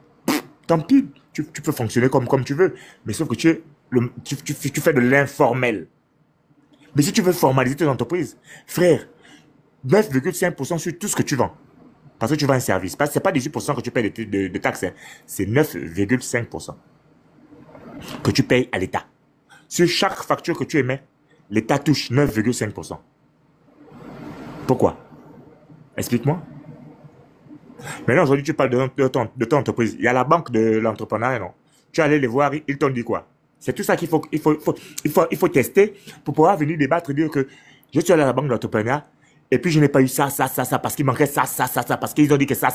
tant pis, tu peux fonctionner comme tu veux. Mais sauf que tu fais de l'informel. Mais si tu veux formaliser tes entreprises, frère, 9,5% sur tout ce que tu vends. Parce que tu vends un service. Ce n'est pas 18% que tu payes de taxes. Hein. C'est 9,5% que tu payes à l'État. Sur chaque facture que tu émets, l'État touche 9,5%. Pourquoi? Explique-moi. Maintenant, aujourd'hui, tu parles de ton entreprise. Il y a la banque de l'entrepreneuriat, non? Tu es allé les voir, ils t'ont dit quoi? C'est tout ça qu'il faut tester pour pouvoir venir débattre et dire que je suis allé à la banque de l'entrepreneuriat et puis je n'ai pas eu ça, parce qu'il manquait ça, parce qu'ils ont dit que ça.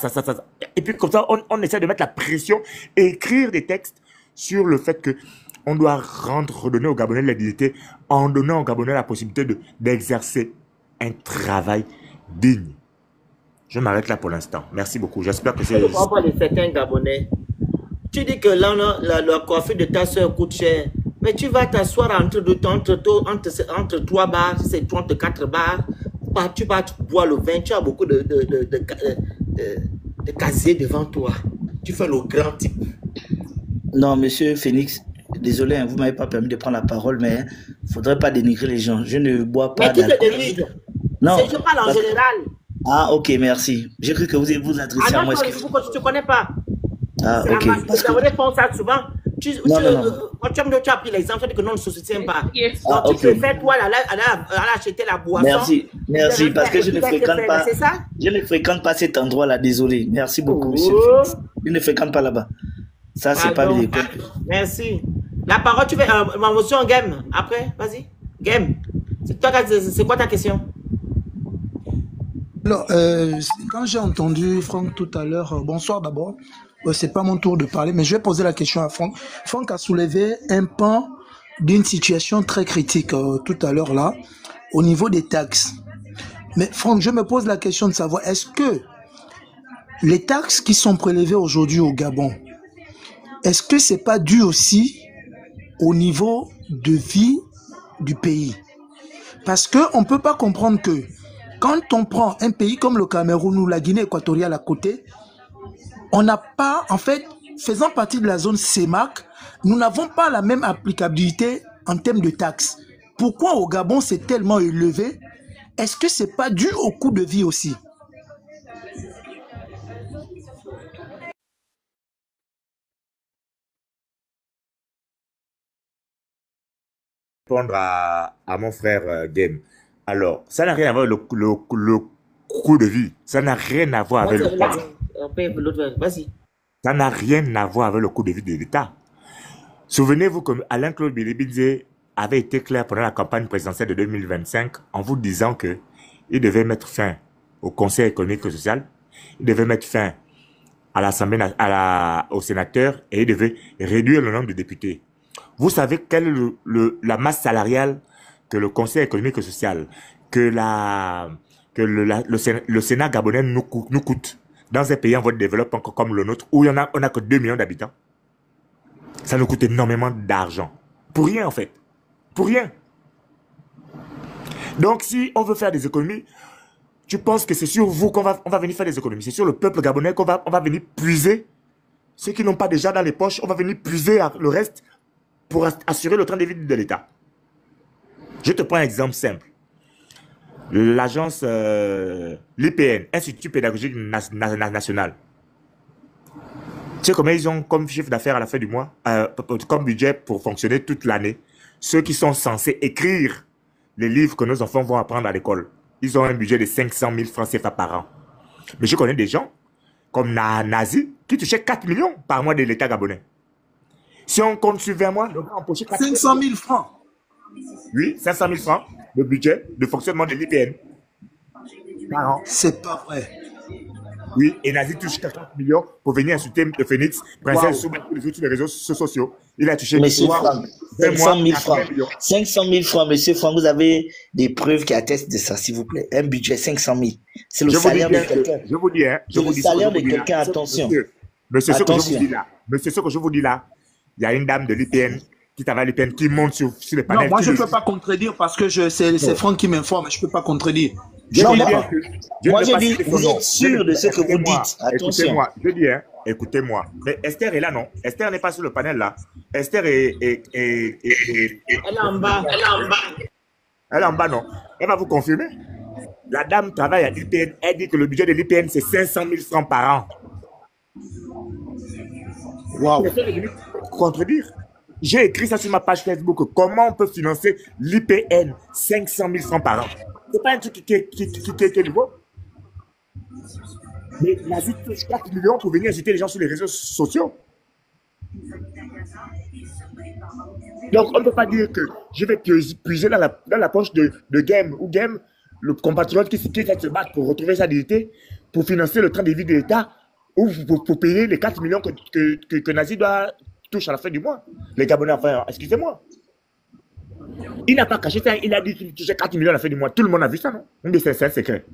Et puis comme ça, on essaie de mettre la pression et écrire des textes sur le fait que on doit redonner aux Gabonais la dignité en donnant aux Gabonais la possibilité d'exercer un travail digne. Je m'arrête là pour l'instant. Merci beaucoup. J'espère que c'est... Je ne comprends pas de certains Gabonais. Tu dis que là, la coiffure de ta soeur coûte cher. Mais tu vas t'asseoir entre 3 bars, c'est 34 bars. Tu vas boire le vin. Tu as beaucoup de casiers devant toi. Tu fais le grand type. Non, monsieur Phoenix, désolé, hein, vous ne m'avez pas permis de prendre la parole, mais il ne faudrait pas dénigrer les gens. Je ne bois pas d'alcool. Mais qui te dénigre? Non. Je parle en général. Ah, ok, merci. J'ai cru que vous adressiez à moi. Tu ne connais pas. Ah, ok. Les Gabonais font ça souvent. Non, non, non. Tu as pris l'exemple, tu as dit que non, on ne se soutient pas. Ah, Donc, ok. tu préfères, toi, aller acheter la boisson. Merci, parce que je ne fréquente pas. C'est ça? Je ne fréquente pas cet endroit-là, désolé. Merci beaucoup, monsieur. Je ne fréquente pas là-bas. Ça, c'est pas bien. Merci. La parole, tu veux ma motion game. Après, vas-y. Game. C'est quoi ta question? Alors, quand j'ai entendu Franck tout à l'heure, bonsoir d'abord, c'est pas mon tour de parler, mais je vais poser la question à Franck. Franck a soulevé un pan d'une situation très critique tout à l'heure là, au niveau des taxes. Mais Franck, je me pose la question de savoir, est-ce que les taxes qui sont prélevées aujourd'hui au Gabon, est-ce que c'est pas dû aussi au niveau de vie du pays? Parce qu'on ne peut pas comprendre que quand on prend un pays comme le Cameroun ou la Guinée équatoriale à côté, on n'a pas, en fait, faisant partie de la zone CEMAC, nous n'avons pas la même applicabilité en termes de taxes. Pourquoi au Gabon c'est tellement élevé? Est-ce que c'est pas dû au coût de vie aussi? Répondre à mon frère Game. Alors, ça n'a rien à voir avec le coût de vie. Ça n'a rien à voir avec Vas-y. Ça n'a rien à voir avec le coût de vie de l'État. Souvenez-vous que Alain-Claude Bilibidze avait été clair pendant la campagne présidentielle de 2025 en vous disant que il devait mettre fin au Conseil économique et social, il devait mettre fin à l'Assemblée, aux sénateurs et il devait réduire le nombre de députés. Vous savez quelle est la masse salariale que le Conseil économique et social, que le Sénat gabonais nous coûte dans un pays en voie de développement comme le nôtre, où on a que 2 millions d'habitants. Ça nous coûte énormément d'argent. Pour rien, en fait. Pour rien. Donc, si on veut faire des économies, tu penses que c'est sur vous qu'on va venir faire des économies. C'est sur le peuple gabonais qu'on va venir puiser. Ceux qui n'ont pas déjà dans les poches, on va venir puiser le reste pour assurer le train de vie de l'État. Je te prends un exemple simple. L'agence l'IPN, Institut pédagogique national. Tu sais combien ils ont comme chiffre d'affaires à la fin du mois, comme budget pour fonctionner toute l'année? Ceux qui sont censés écrire les livres que nos enfants vont apprendre à l'école, ils ont un budget de 500 000 francs CFA par an. Mais je connais des gens, comme Nazi, qui touchaient 4 millions par mois de l'État gabonais. Si on compte sur 20 mois, on va empocher 500 000 francs. Oui, 500 000 francs de budget de fonctionnement de l'IPN par an. C'est pas vrai. Oui, et Nazi touche 40 millions pour venir insulter le Phoenix, princesse sous les réseaux sociaux. Il a touché Monsieur Franck, 500 000 francs. 500 000 francs, monsieur Franck, vous avez des preuves qui attestent de ça, s'il vous plaît. Un budget 500 000. C'est le salaire de quelqu'un. Je vous dis, hein. C'est le salaire de quelqu'un, attention. Monsieur, ce que je vous dis là. Monsieur, ce que je vous dis là, il y a une dame de l'IPN qui travaille à l'IPN qui monte sur les panels. Non, moi je ne peux pas contredire parce que c'est Franck qui m'informe, je ne peux pas contredire. Moi je dis, vous êtes sûr de ce que vous dites. Attention. Écoutez-moi, je dis, hein, écoutez-moi. Mais Esther est là, non? Esther n'est pas sur le panel là. Esther est... Elle est en bas. Elle est en bas. Elle est en bas, non? Elle va vous confirmer. La dame travaille à l'IPN. Elle dit que le budget de l'IPN, c'est 500 000 francs par an. Waouh. Contredire. J'ai écrit ça sur ma page Facebook. Comment on peut financer l'IPN 500 000 francs par an? C'est pas un truc qui est nouveau. Mais Nazi touche 4 millions pour venir agiter les gens sur les réseaux sociaux. Donc, on ne peut pas dire que je vais puiser dans la poche de Game ou Game, le compatriote qui va se battre pour retrouver sa dignité, pour financer le train de vie de l'État ou pour payer les 4 millions que Nazi doit toucher à la fin du mois. Les Gabonais, enfin, excusez-moi. Il n'a pas caché ça, il a dit qu'il touchait 4 millions à la fin du mois. Tout le monde a vu ça, non? Mais c'est un secret.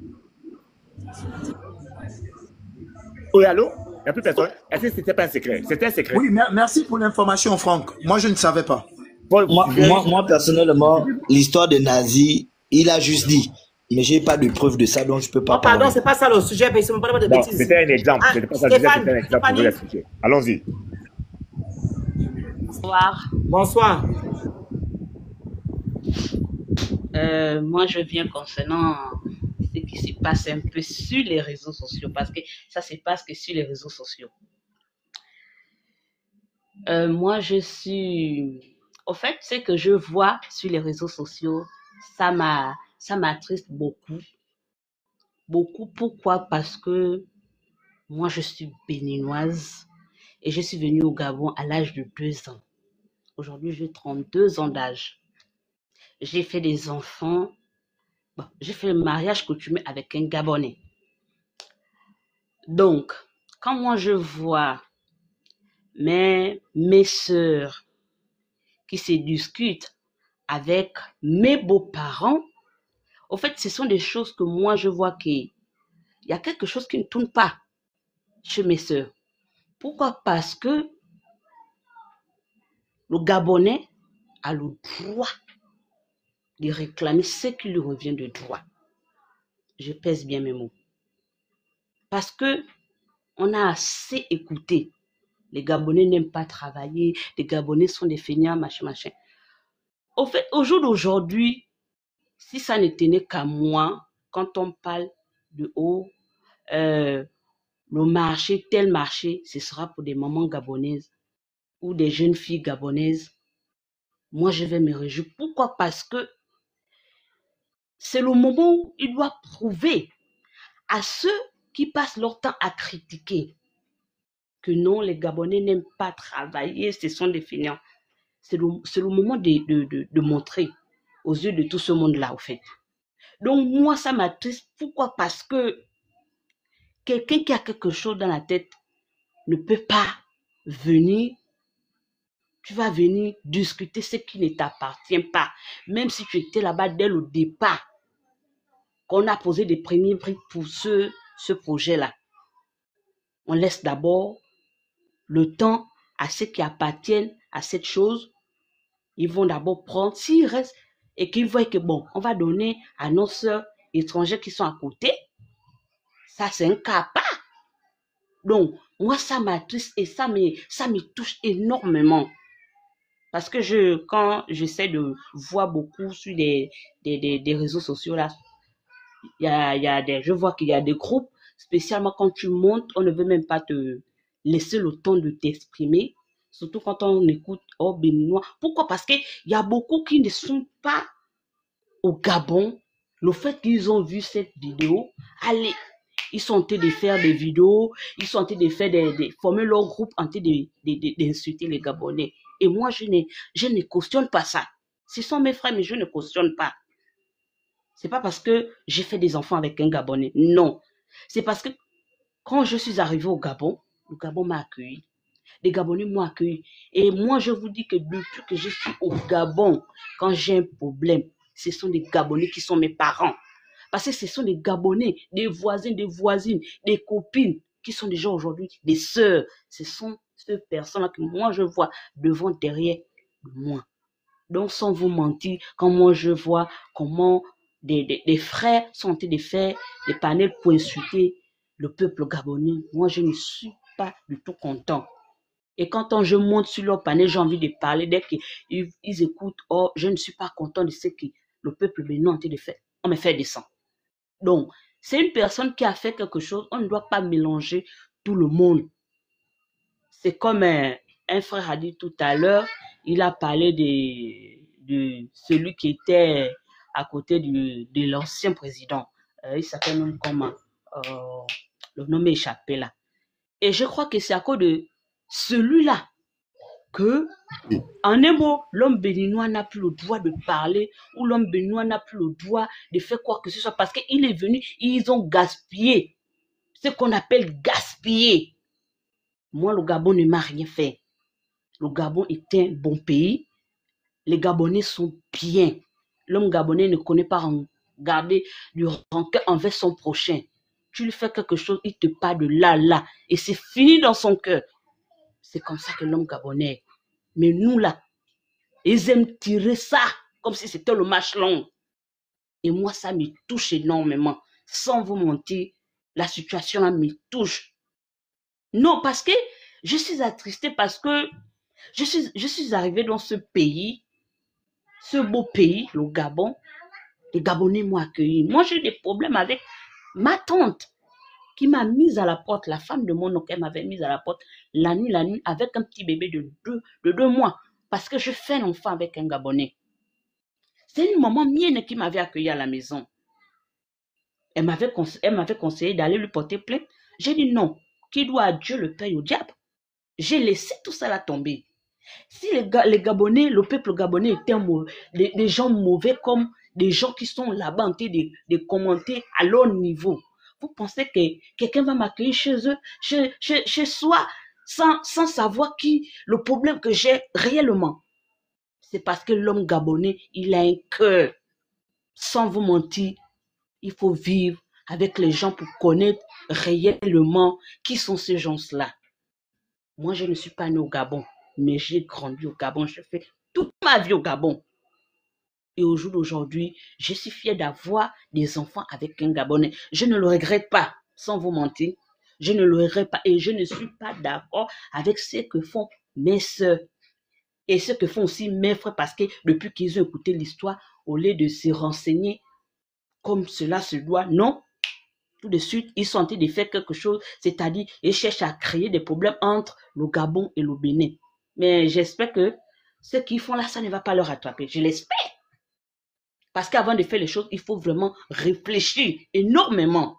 Oui, allô? Il n'y a plus personne. Est-ce que ce n'était pas un secret? C'était un secret. Oui, merci pour l'information, Franck. Moi, je ne savais pas. Moi, personnellement, l'histoire de Nazi, il a juste dit. Mais je n'ai pas de preuve de ça, donc je ne peux pas parler. Pardon, ce n'est pas ça le sujet, mais ils ne parlent pas de bêtises. C'était un exemple. C'était pas ça, c'était un exemple pour vous l'expliquer. Allons-y. Bonsoir. Bonsoir. Moi, je viens concernant ce qui se passe un peu sur les réseaux sociaux, parce que ça se passe que sur les réseaux sociaux. Moi, je suis... Au fait, ce que je vois sur les réseaux sociaux, ça m'attriste beaucoup. Beaucoup. Pourquoi? Parce que moi, je suis béninoise et je suis venue au Gabon à l'âge de 2 ans. Aujourd'hui, j'ai 32 ans d'âge. J'ai fait des enfants. Bon, j'ai fait le mariage coutumier avec un Gabonais. Donc, quand moi je vois mes sœurs qui se discutent avec mes beaux-parents, au fait, ce sont des choses que moi je vois qu'il y a quelque chose qui ne tourne pas chez mes sœurs. Pourquoi? Parce que le Gabonais a le droit de réclamer ce qui lui revient de droit. Je pèse bien mes mots. Parce que on a assez écouté. Les Gabonais n'aiment pas travailler, les Gabonais sont des feignants, machin. Au fait, au jour d'aujourd'hui, si ça ne tenait qu'à moi, quand on parle de le marché, tel marché, ce sera pour des mamans gabonaises ou des jeunes filles gabonaises. Moi, je vais me réjouir. Pourquoi? Parce que c'est le moment où il doit prouver à ceux qui passent leur temps à critiquer que non, les Gabonais n'aiment pas travailler, ce sont des feignants. C'est le moment de montrer aux yeux de tout ce monde-là, au fait. Donc, moi, ça m'attriste. Pourquoi? Parce que quelqu'un qui a quelque chose dans la tête ne peut pas venir. Tu vas venir discuter ce qui ne t'appartient pas. Même si tu étais là-bas dès le départ, qu'on a posé des premiers briques pour ce projet-là. On laisse d'abord le temps à ceux qui appartiennent à cette chose. Ils vont d'abord prendre, s'ils restent et qu'ils voient que bon, on va donner à nos sœurs étrangères qui sont à côté, ça c'est un cas à part. Donc, moi ça m'attriste et ça me touche énormément. Parce que quand j'essaie de voir beaucoup sur des réseaux sociaux là, je vois qu'il y a des groupes, spécialement quand tu montes, on ne veut même pas te laisser le temps de t'exprimer. Surtout quand on écoute béninois. Pourquoi? Parce qu'il y a beaucoup qui ne sont pas au Gabon. Le fait qu'ils ont vu cette vidéo, allez, ils sont en train de faire des vidéos, ils sont en train de faire former leur groupe en train d'insulter les Gabonais. Et moi, je ne cautionne pas ça. Ce sont mes frères, mais je ne cautionne pas. C'est pas parce que j'ai fait des enfants avec un Gabonais. Non. C'est parce que quand je suis arrivée au Gabon, le Gabon m'a accueilli. Les Gabonais m'ont accueilli. Et moi, je vous dis que depuis que je suis au Gabon, quand j'ai un problème, ce sont des Gabonais qui sont mes parents. Parce que ce sont des Gabonais, des voisins, des voisines, des copines, qui sont déjà aujourd'hui des sœurs. Ce sont ces personnes-là que moi, je vois devant, derrière moi. Donc, sans vous mentir, quand moi, je vois comment des frères sont en train de faire des panels pour insulter le peuple gabonais, moi, je ne suis pas du tout content. Et quand je monte sur leur panel, j'ai envie de parler. Dès qu'ils écoutent, je ne suis pas content de ce que le peuple béninois est en train de faire. On me fait descendre. Donc, c'est une personne qui a fait quelque chose. On ne doit pas mélanger tout le monde. C'est comme un frère a dit tout à l'heure, il a parlé de celui qui était à côté de l'ancien président. Il s'appelle même comment? Le nom m'est échappé là. Et je crois que c'est à cause de celui-là que, en un mot, l'homme béninois n'a plus le droit de parler ou l'homme béninois n'a plus le droit de faire quoi que ce soit parce qu'il est venu, ils ont gaspillé. Ce qu'on appelle gaspiller. Moi, le Gabon ne m'a rien fait. Le Gabon est un bon pays. Les Gabonais sont bien. L'homme gabonais ne connaît pas garder du rancœur envers son prochain. Tu lui fais quelque chose, il te parle de là. Et c'est fini dans son cœur. C'est comme ça que l'homme gabonais est. Mais nous, là, ils aiment tirer ça comme si c'était le match long. Et moi, ça me touche énormément. Sans vous mentir, la situation là me touche. Non, parce que je suis attristée parce que je suis arrivée dans ce pays, ce beau pays, le Gabon. Les Gabonais m'ont accueilli. Moi, j'ai des problèmes avec ma tante. qui m'a mise à la porte, la femme de mon oncle, elle m'avait mise à la porte la nuit, avec un petit bébé de 2 mois, parce que je fais un enfant avec un Gabonais. C'est une maman mienne qui m'avait accueilli à la maison. Elle m'avait conseillé d'aller lui porter plainte. J'ai dit non, qui doit à Dieu le paye au diable. J'ai laissé tout ça là tomber. Si les Gabonais, le peuple gabonais était des gens mauvais comme des gens qui sont là-bas en train de commenter à leur niveau, vous pensez que quelqu'un va m'accueillir chez eux, chez soi, sans savoir le problème que j'ai réellement? C'est parce que l'homme gabonais, il a un cœur. Sans vous mentir, il faut vivre avec les gens pour connaître réellement qui sont ces gens-là. Moi, je ne suis pas né au Gabon, mais j'ai grandi au Gabon. Je fais toute ma vie au Gabon. Et au jour d'aujourd'hui, je suis fière d'avoir des enfants avec un Gabonais. Je ne le regrette pas, sans vous mentir. Je ne le regrette pas et je ne suis pas d'accord avec ce que font mes soeurs et ce que font aussi mes frères parce que depuis qu'ils ont écouté l'histoire, au lieu de se renseigner comme cela se doit, non. Tout de suite, ils sont en train de faire quelque chose, c'est-à-dire ils cherchent à créer des problèmes entre le Gabon et le Bénin. Mais j'espère que ce qu'ils font là, ça ne va pas leur attraper. Je l'espère. Parce qu'avant de faire les choses, il faut vraiment réfléchir énormément.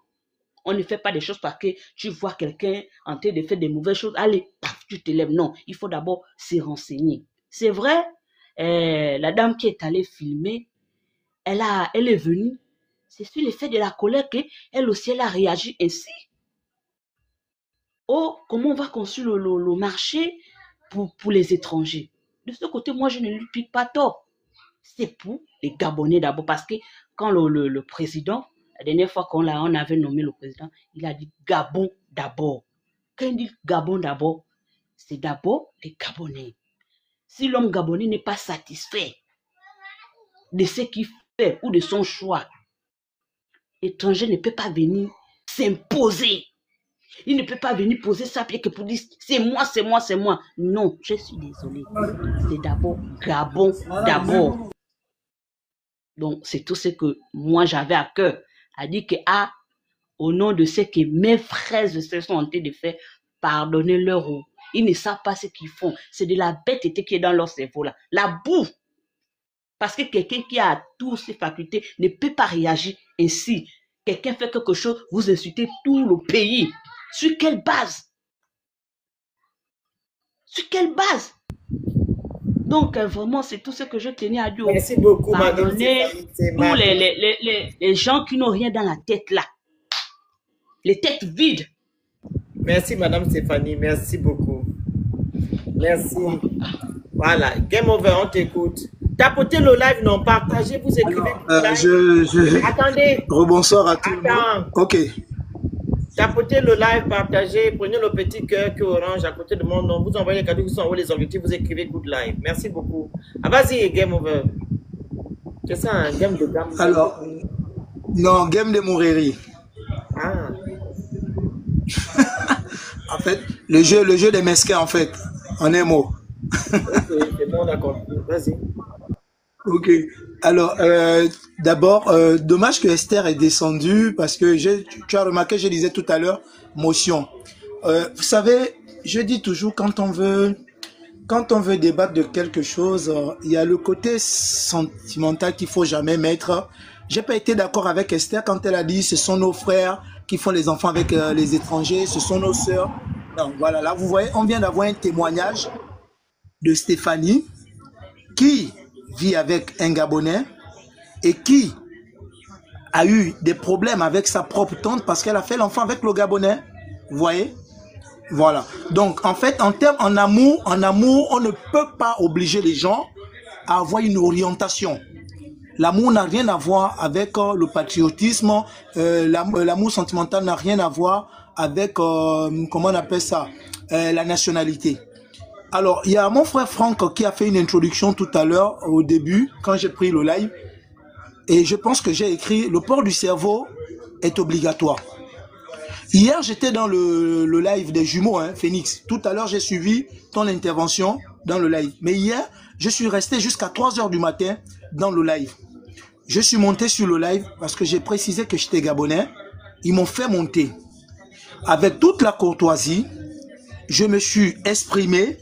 On ne fait pas des choses parce que tu vois quelqu'un en train de faire des mauvaises choses. Allez, paf, tu te lèves. Non, il faut d'abord se renseigner. C'est vrai, la dame qui est allée filmer, elle est venue. C'est sur l'effet de la colère qu'elle aussi, elle a réagi ainsi. Oh, comment on va construire le marché pour les étrangers? De ce côté, moi, je ne lui pique pas tort. C'est pour les Gabonais d'abord. Parce que quand le président, la dernière fois qu'on avait nommé le président, il a dit Gabon d'abord. Quand il dit Gabon d'abord, c'est d'abord les Gabonais. Si l'homme gabonais n'est pas satisfait de ce qu'il fait ou de son choix, l'étranger ne peut pas venir s'imposer. Il ne peut pas venir poser sa pied que pour dire c'est moi, c'est moi, c'est moi. Non, je suis désolé. C'est d'abord Gabon d'abord. Donc, c'est tout ce que moi j'avais à cœur. À dire que, au nom de ce que mes frères et sœurs sont en train de faire, pardonnez-leur. Ils ne savent pas ce qu'ils font. C'est de la bêteté qui est dans leur cerveau là. La boue. Parce que quelqu'un qui a toutes ses facultés ne peut pas réagir ainsi. Quelqu'un fait quelque chose, vous insultez tout le pays. Sur quelle base? Sur quelle base? Donc, vraiment, c'est tout ce que je tenais à dire. Merci beaucoup, madame. Pardonnez tous les gens qui n'ont rien dans la tête là. Les têtes vides. Merci, madame Stéphanie. Merci beaucoup. Merci. Voilà. Game over, on t'écoute. Tapotez le live, non, partagez, vous écrivez. Attendez. Rebonsoir à tout le monde. Ok. Tapotez le live, partagez, prenez le petit cœur qui est orange à côté de mon nom. Vous envoyez les cadeaux qui sont envoyés les objectifs, vous écrivez good live. Merci beaucoup. Ah, vas-y, game over. C'est ça, un game de gamme. Alors, non, game de Mouréry. Ah. En fait, le jeu des mesquins, en fait, en un mot. Ok, c'est bon, d'accord. Vas-y. Ok. Alors, d'abord, dommage que Esther est descendue parce que tu as remarqué, je disais tout à l'heure, motion. Vous savez, je dis toujours, quand on veut débattre de quelque chose, il y a le côté sentimental qu'il faut jamais mettre. J'ai pas été d'accord avec Esther quand elle a dit ce sont nos frères qui font les enfants avec les étrangers, ce sont nos sœurs. Donc voilà, là vous voyez, on vient d'avoir un témoignage de Stéphanie qui vit avec un Gabonais et qui a eu des problèmes avec sa propre tante parce qu'elle a fait l'enfant avec le Gabonais. Vous voyez? Voilà. Donc, en fait, en amour, on ne peut pas obliger les gens à avoir une orientation. L'amour n'a rien à voir avec le patriotisme. L'amour sentimental n'a rien à voir avec, comment on appelle ça, la nationalité. Alors, il y a mon frère Franck qui a fait une introduction tout à l'heure, au début, quand j'ai pris le live. Et je pense que j'ai écrit « Le port du cerveau est obligatoire ». Hier, j'étais dans le live des jumeaux, hein, Phoenix. Tout à l'heure, j'ai suivi ton intervention dans le live. Mais hier, je suis resté jusqu'à 3 h du matin dans le live. Je suis monté sur le live parce que j'ai précisé que j'étais Gabonais. Ils m'ont fait monter. avec toute la courtoisie, je me suis exprimé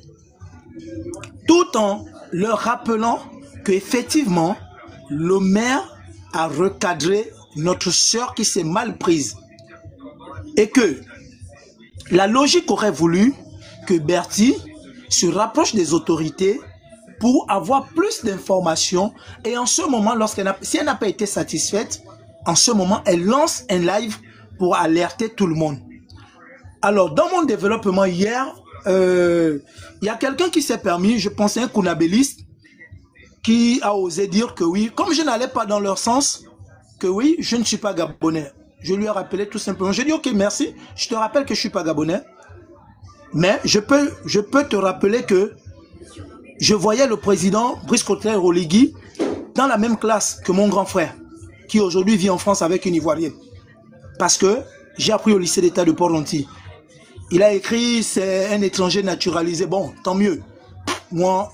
tout en leur rappelant qu'effectivement, le maire a recadré notre sœur qui s'est mal prise. Et que la logique aurait voulu que Bertie se rapproche des autorités pour avoir plus d'informations. Et en ce moment, si elle n'a pas été satisfaite, en ce moment, elle lance un live pour alerter tout le monde. Alors, dans mon développement hier, il y a quelqu'un qui s'est permis, je pense un kunabéliste, qui a osé dire que oui, comme je n'allais pas dans leur sens, que oui, je ne suis pas gabonais. Je lui ai rappelé tout simplement. J'ai dit, ok, merci, je te rappelle que je ne suis pas gabonais. Mais je peux te rappeler que je voyais le président Brice Clotaire Oligui dans la même classe que mon grand frère, qui aujourd'hui vit en France avec une Ivoirienne. Parce que j'ai appris au lycée d'État de Port-Gentil. Il a écrit, c'est un étranger naturalisé. Bon, tant mieux. Moi,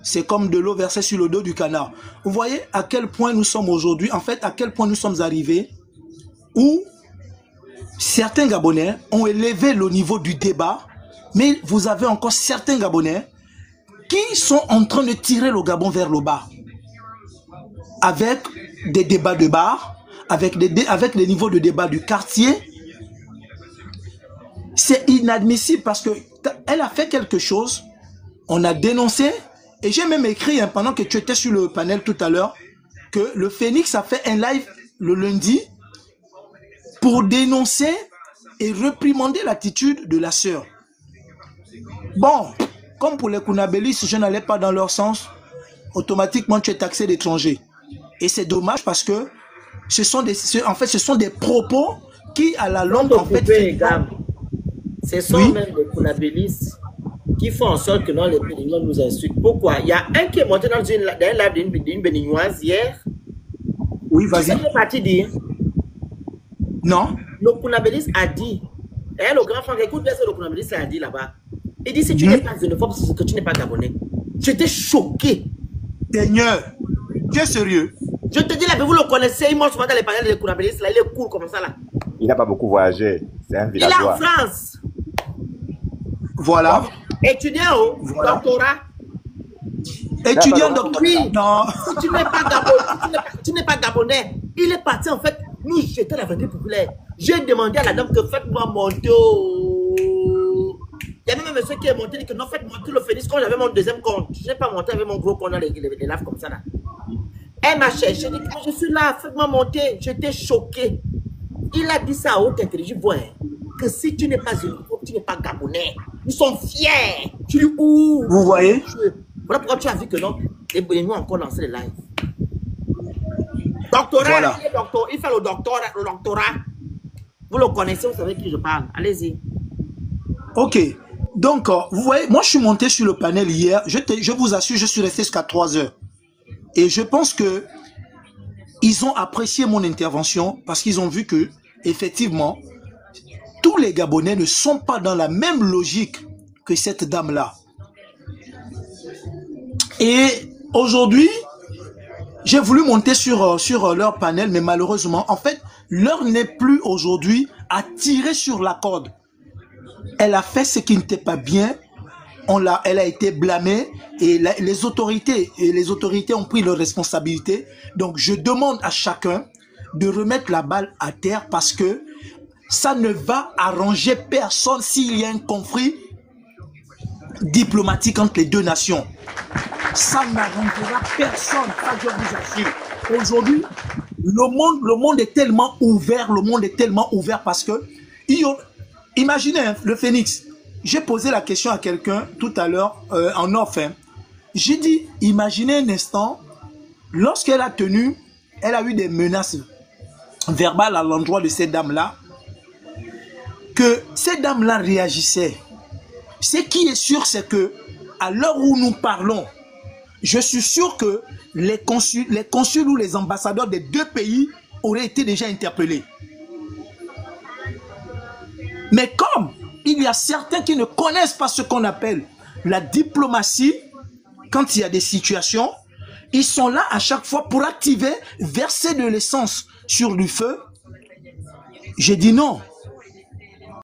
c'est comme de l'eau versée sur le dos du canard. Vous voyez à quel point nous sommes aujourd'hui, en fait, à quel point nous sommes arrivés, où certains Gabonais ont élevé le niveau du débat, mais vous avez encore certains Gabonais qui sont en train de tirer le Gabon vers le bas. Avec des débats de bar, avec les niveaux de débat du quartier. C'est inadmissible parce qu'elle a fait quelque chose, on a dénoncé, et j'ai même écrit, hein, pendant que tu étais sur le panel tout à l'heure, que le Phénix a fait un live le lundi pour dénoncer et réprimander l'attitude de la sœur. Bon, comme pour les Kunabélistes, je n'allais pas dans leur sens, automatiquement tu es taxé d'étranger. Et c'est dommage parce que ce sont des propos qui, à la longue, en fait... Ce sont même les Kunabélistes qui font en sorte que non, les Béninois nous insultent. Pourquoi? Il y a un qui est monté dans un live d'une Béninoise hier. Oui, vas-y. Tu sais ce qu'il est parti dire? Non. Le Kunabéliste a dit, et le grand frère, écoute bien ce que le Kunabéliste a dit là-bas. Il dit, si tu n'es pas xénophobe, c'est que tu n'es pas gabonais. J'étais choqué. Seigneur, tu es sérieux? Je te dis là, vous le connaissez, il mange souvent dans les panels de Kunabéliste, là, il est cool comme ça là. Il n'a pas beaucoup voyagé, c'est un villageois. Il est en France. Voilà. Étudiant au doctorat. Étudiant doctorat. Oui. Non. Si tu n'es pas gabonais, tu n'es pas gabonais. Il est parti en fait nous jeter la vérité populaire. J'ai demandé à la dame que faites-moi monter au... Il y a même un monsieur qui est monté, dit que non, faites monter le Phénix quand j'avais mon deuxième compte. Je n'ai pas monté avec mon gros compte dans les lives comme ça là. Elle m'a cherché, dit que je suis là, faites-moi monter. J'étais choqué. Il a dit ça à haute intelligence, que si tu n'es pas xénophobe, tu n'es pas gabonais. Nous sommes fiers. Tu dis où? Vous voyez? Voilà pourquoi tu as vu que non, les Béninois ont encore lancé les lives. Doctorat, voilà. Il fait le doctorat. Vous le connaissez, vous savez qui je parle. Allez-y. Ok. Donc, vous voyez, moi je suis monté sur le panel hier. Je vous assure, je suis resté jusqu'à 3 heures. Et je pense que ils ont apprécié mon intervention parce qu'ils ont vu que, effectivement, tous les Gabonais ne sont pas dans la même logique que cette dame-là. Et aujourd'hui, j'ai voulu monter sur leur panel, mais malheureusement, en fait, l'heure n'est plus aujourd'hui à tirer sur la corde. Elle a fait ce qui n'était pas bien. Elle a été blâmée et les autorités ont pris leurs responsabilités. Donc, je demande à chacun de remettre la balle à terre parce que ça ne va arranger personne s'il y a un conflit diplomatique entre les deux nations. Ça n'arrangera personne, ça je vous assure. Aujourd'hui, le monde est tellement ouvert, parce que, imaginez hein, le Phénix. J'ai posé la question à quelqu'un tout à l'heure en off. Hein. J'ai dit, imaginez un instant, lorsqu'elle a eu des menaces verbales à l'endroit de cette dame-là, que cette dame-là réagissait. Ce qui est sûr, c'est que à l'heure où nous parlons, je suis sûr que les consuls ou les ambassadeurs des deux pays auraient été déjà interpellés. Mais comme il y a certains qui ne connaissent pas ce qu'on appelle la diplomatie, quand il y a des situations, ils sont là à chaque fois pour activer, verser de l'essence sur du feu. J'ai dit non.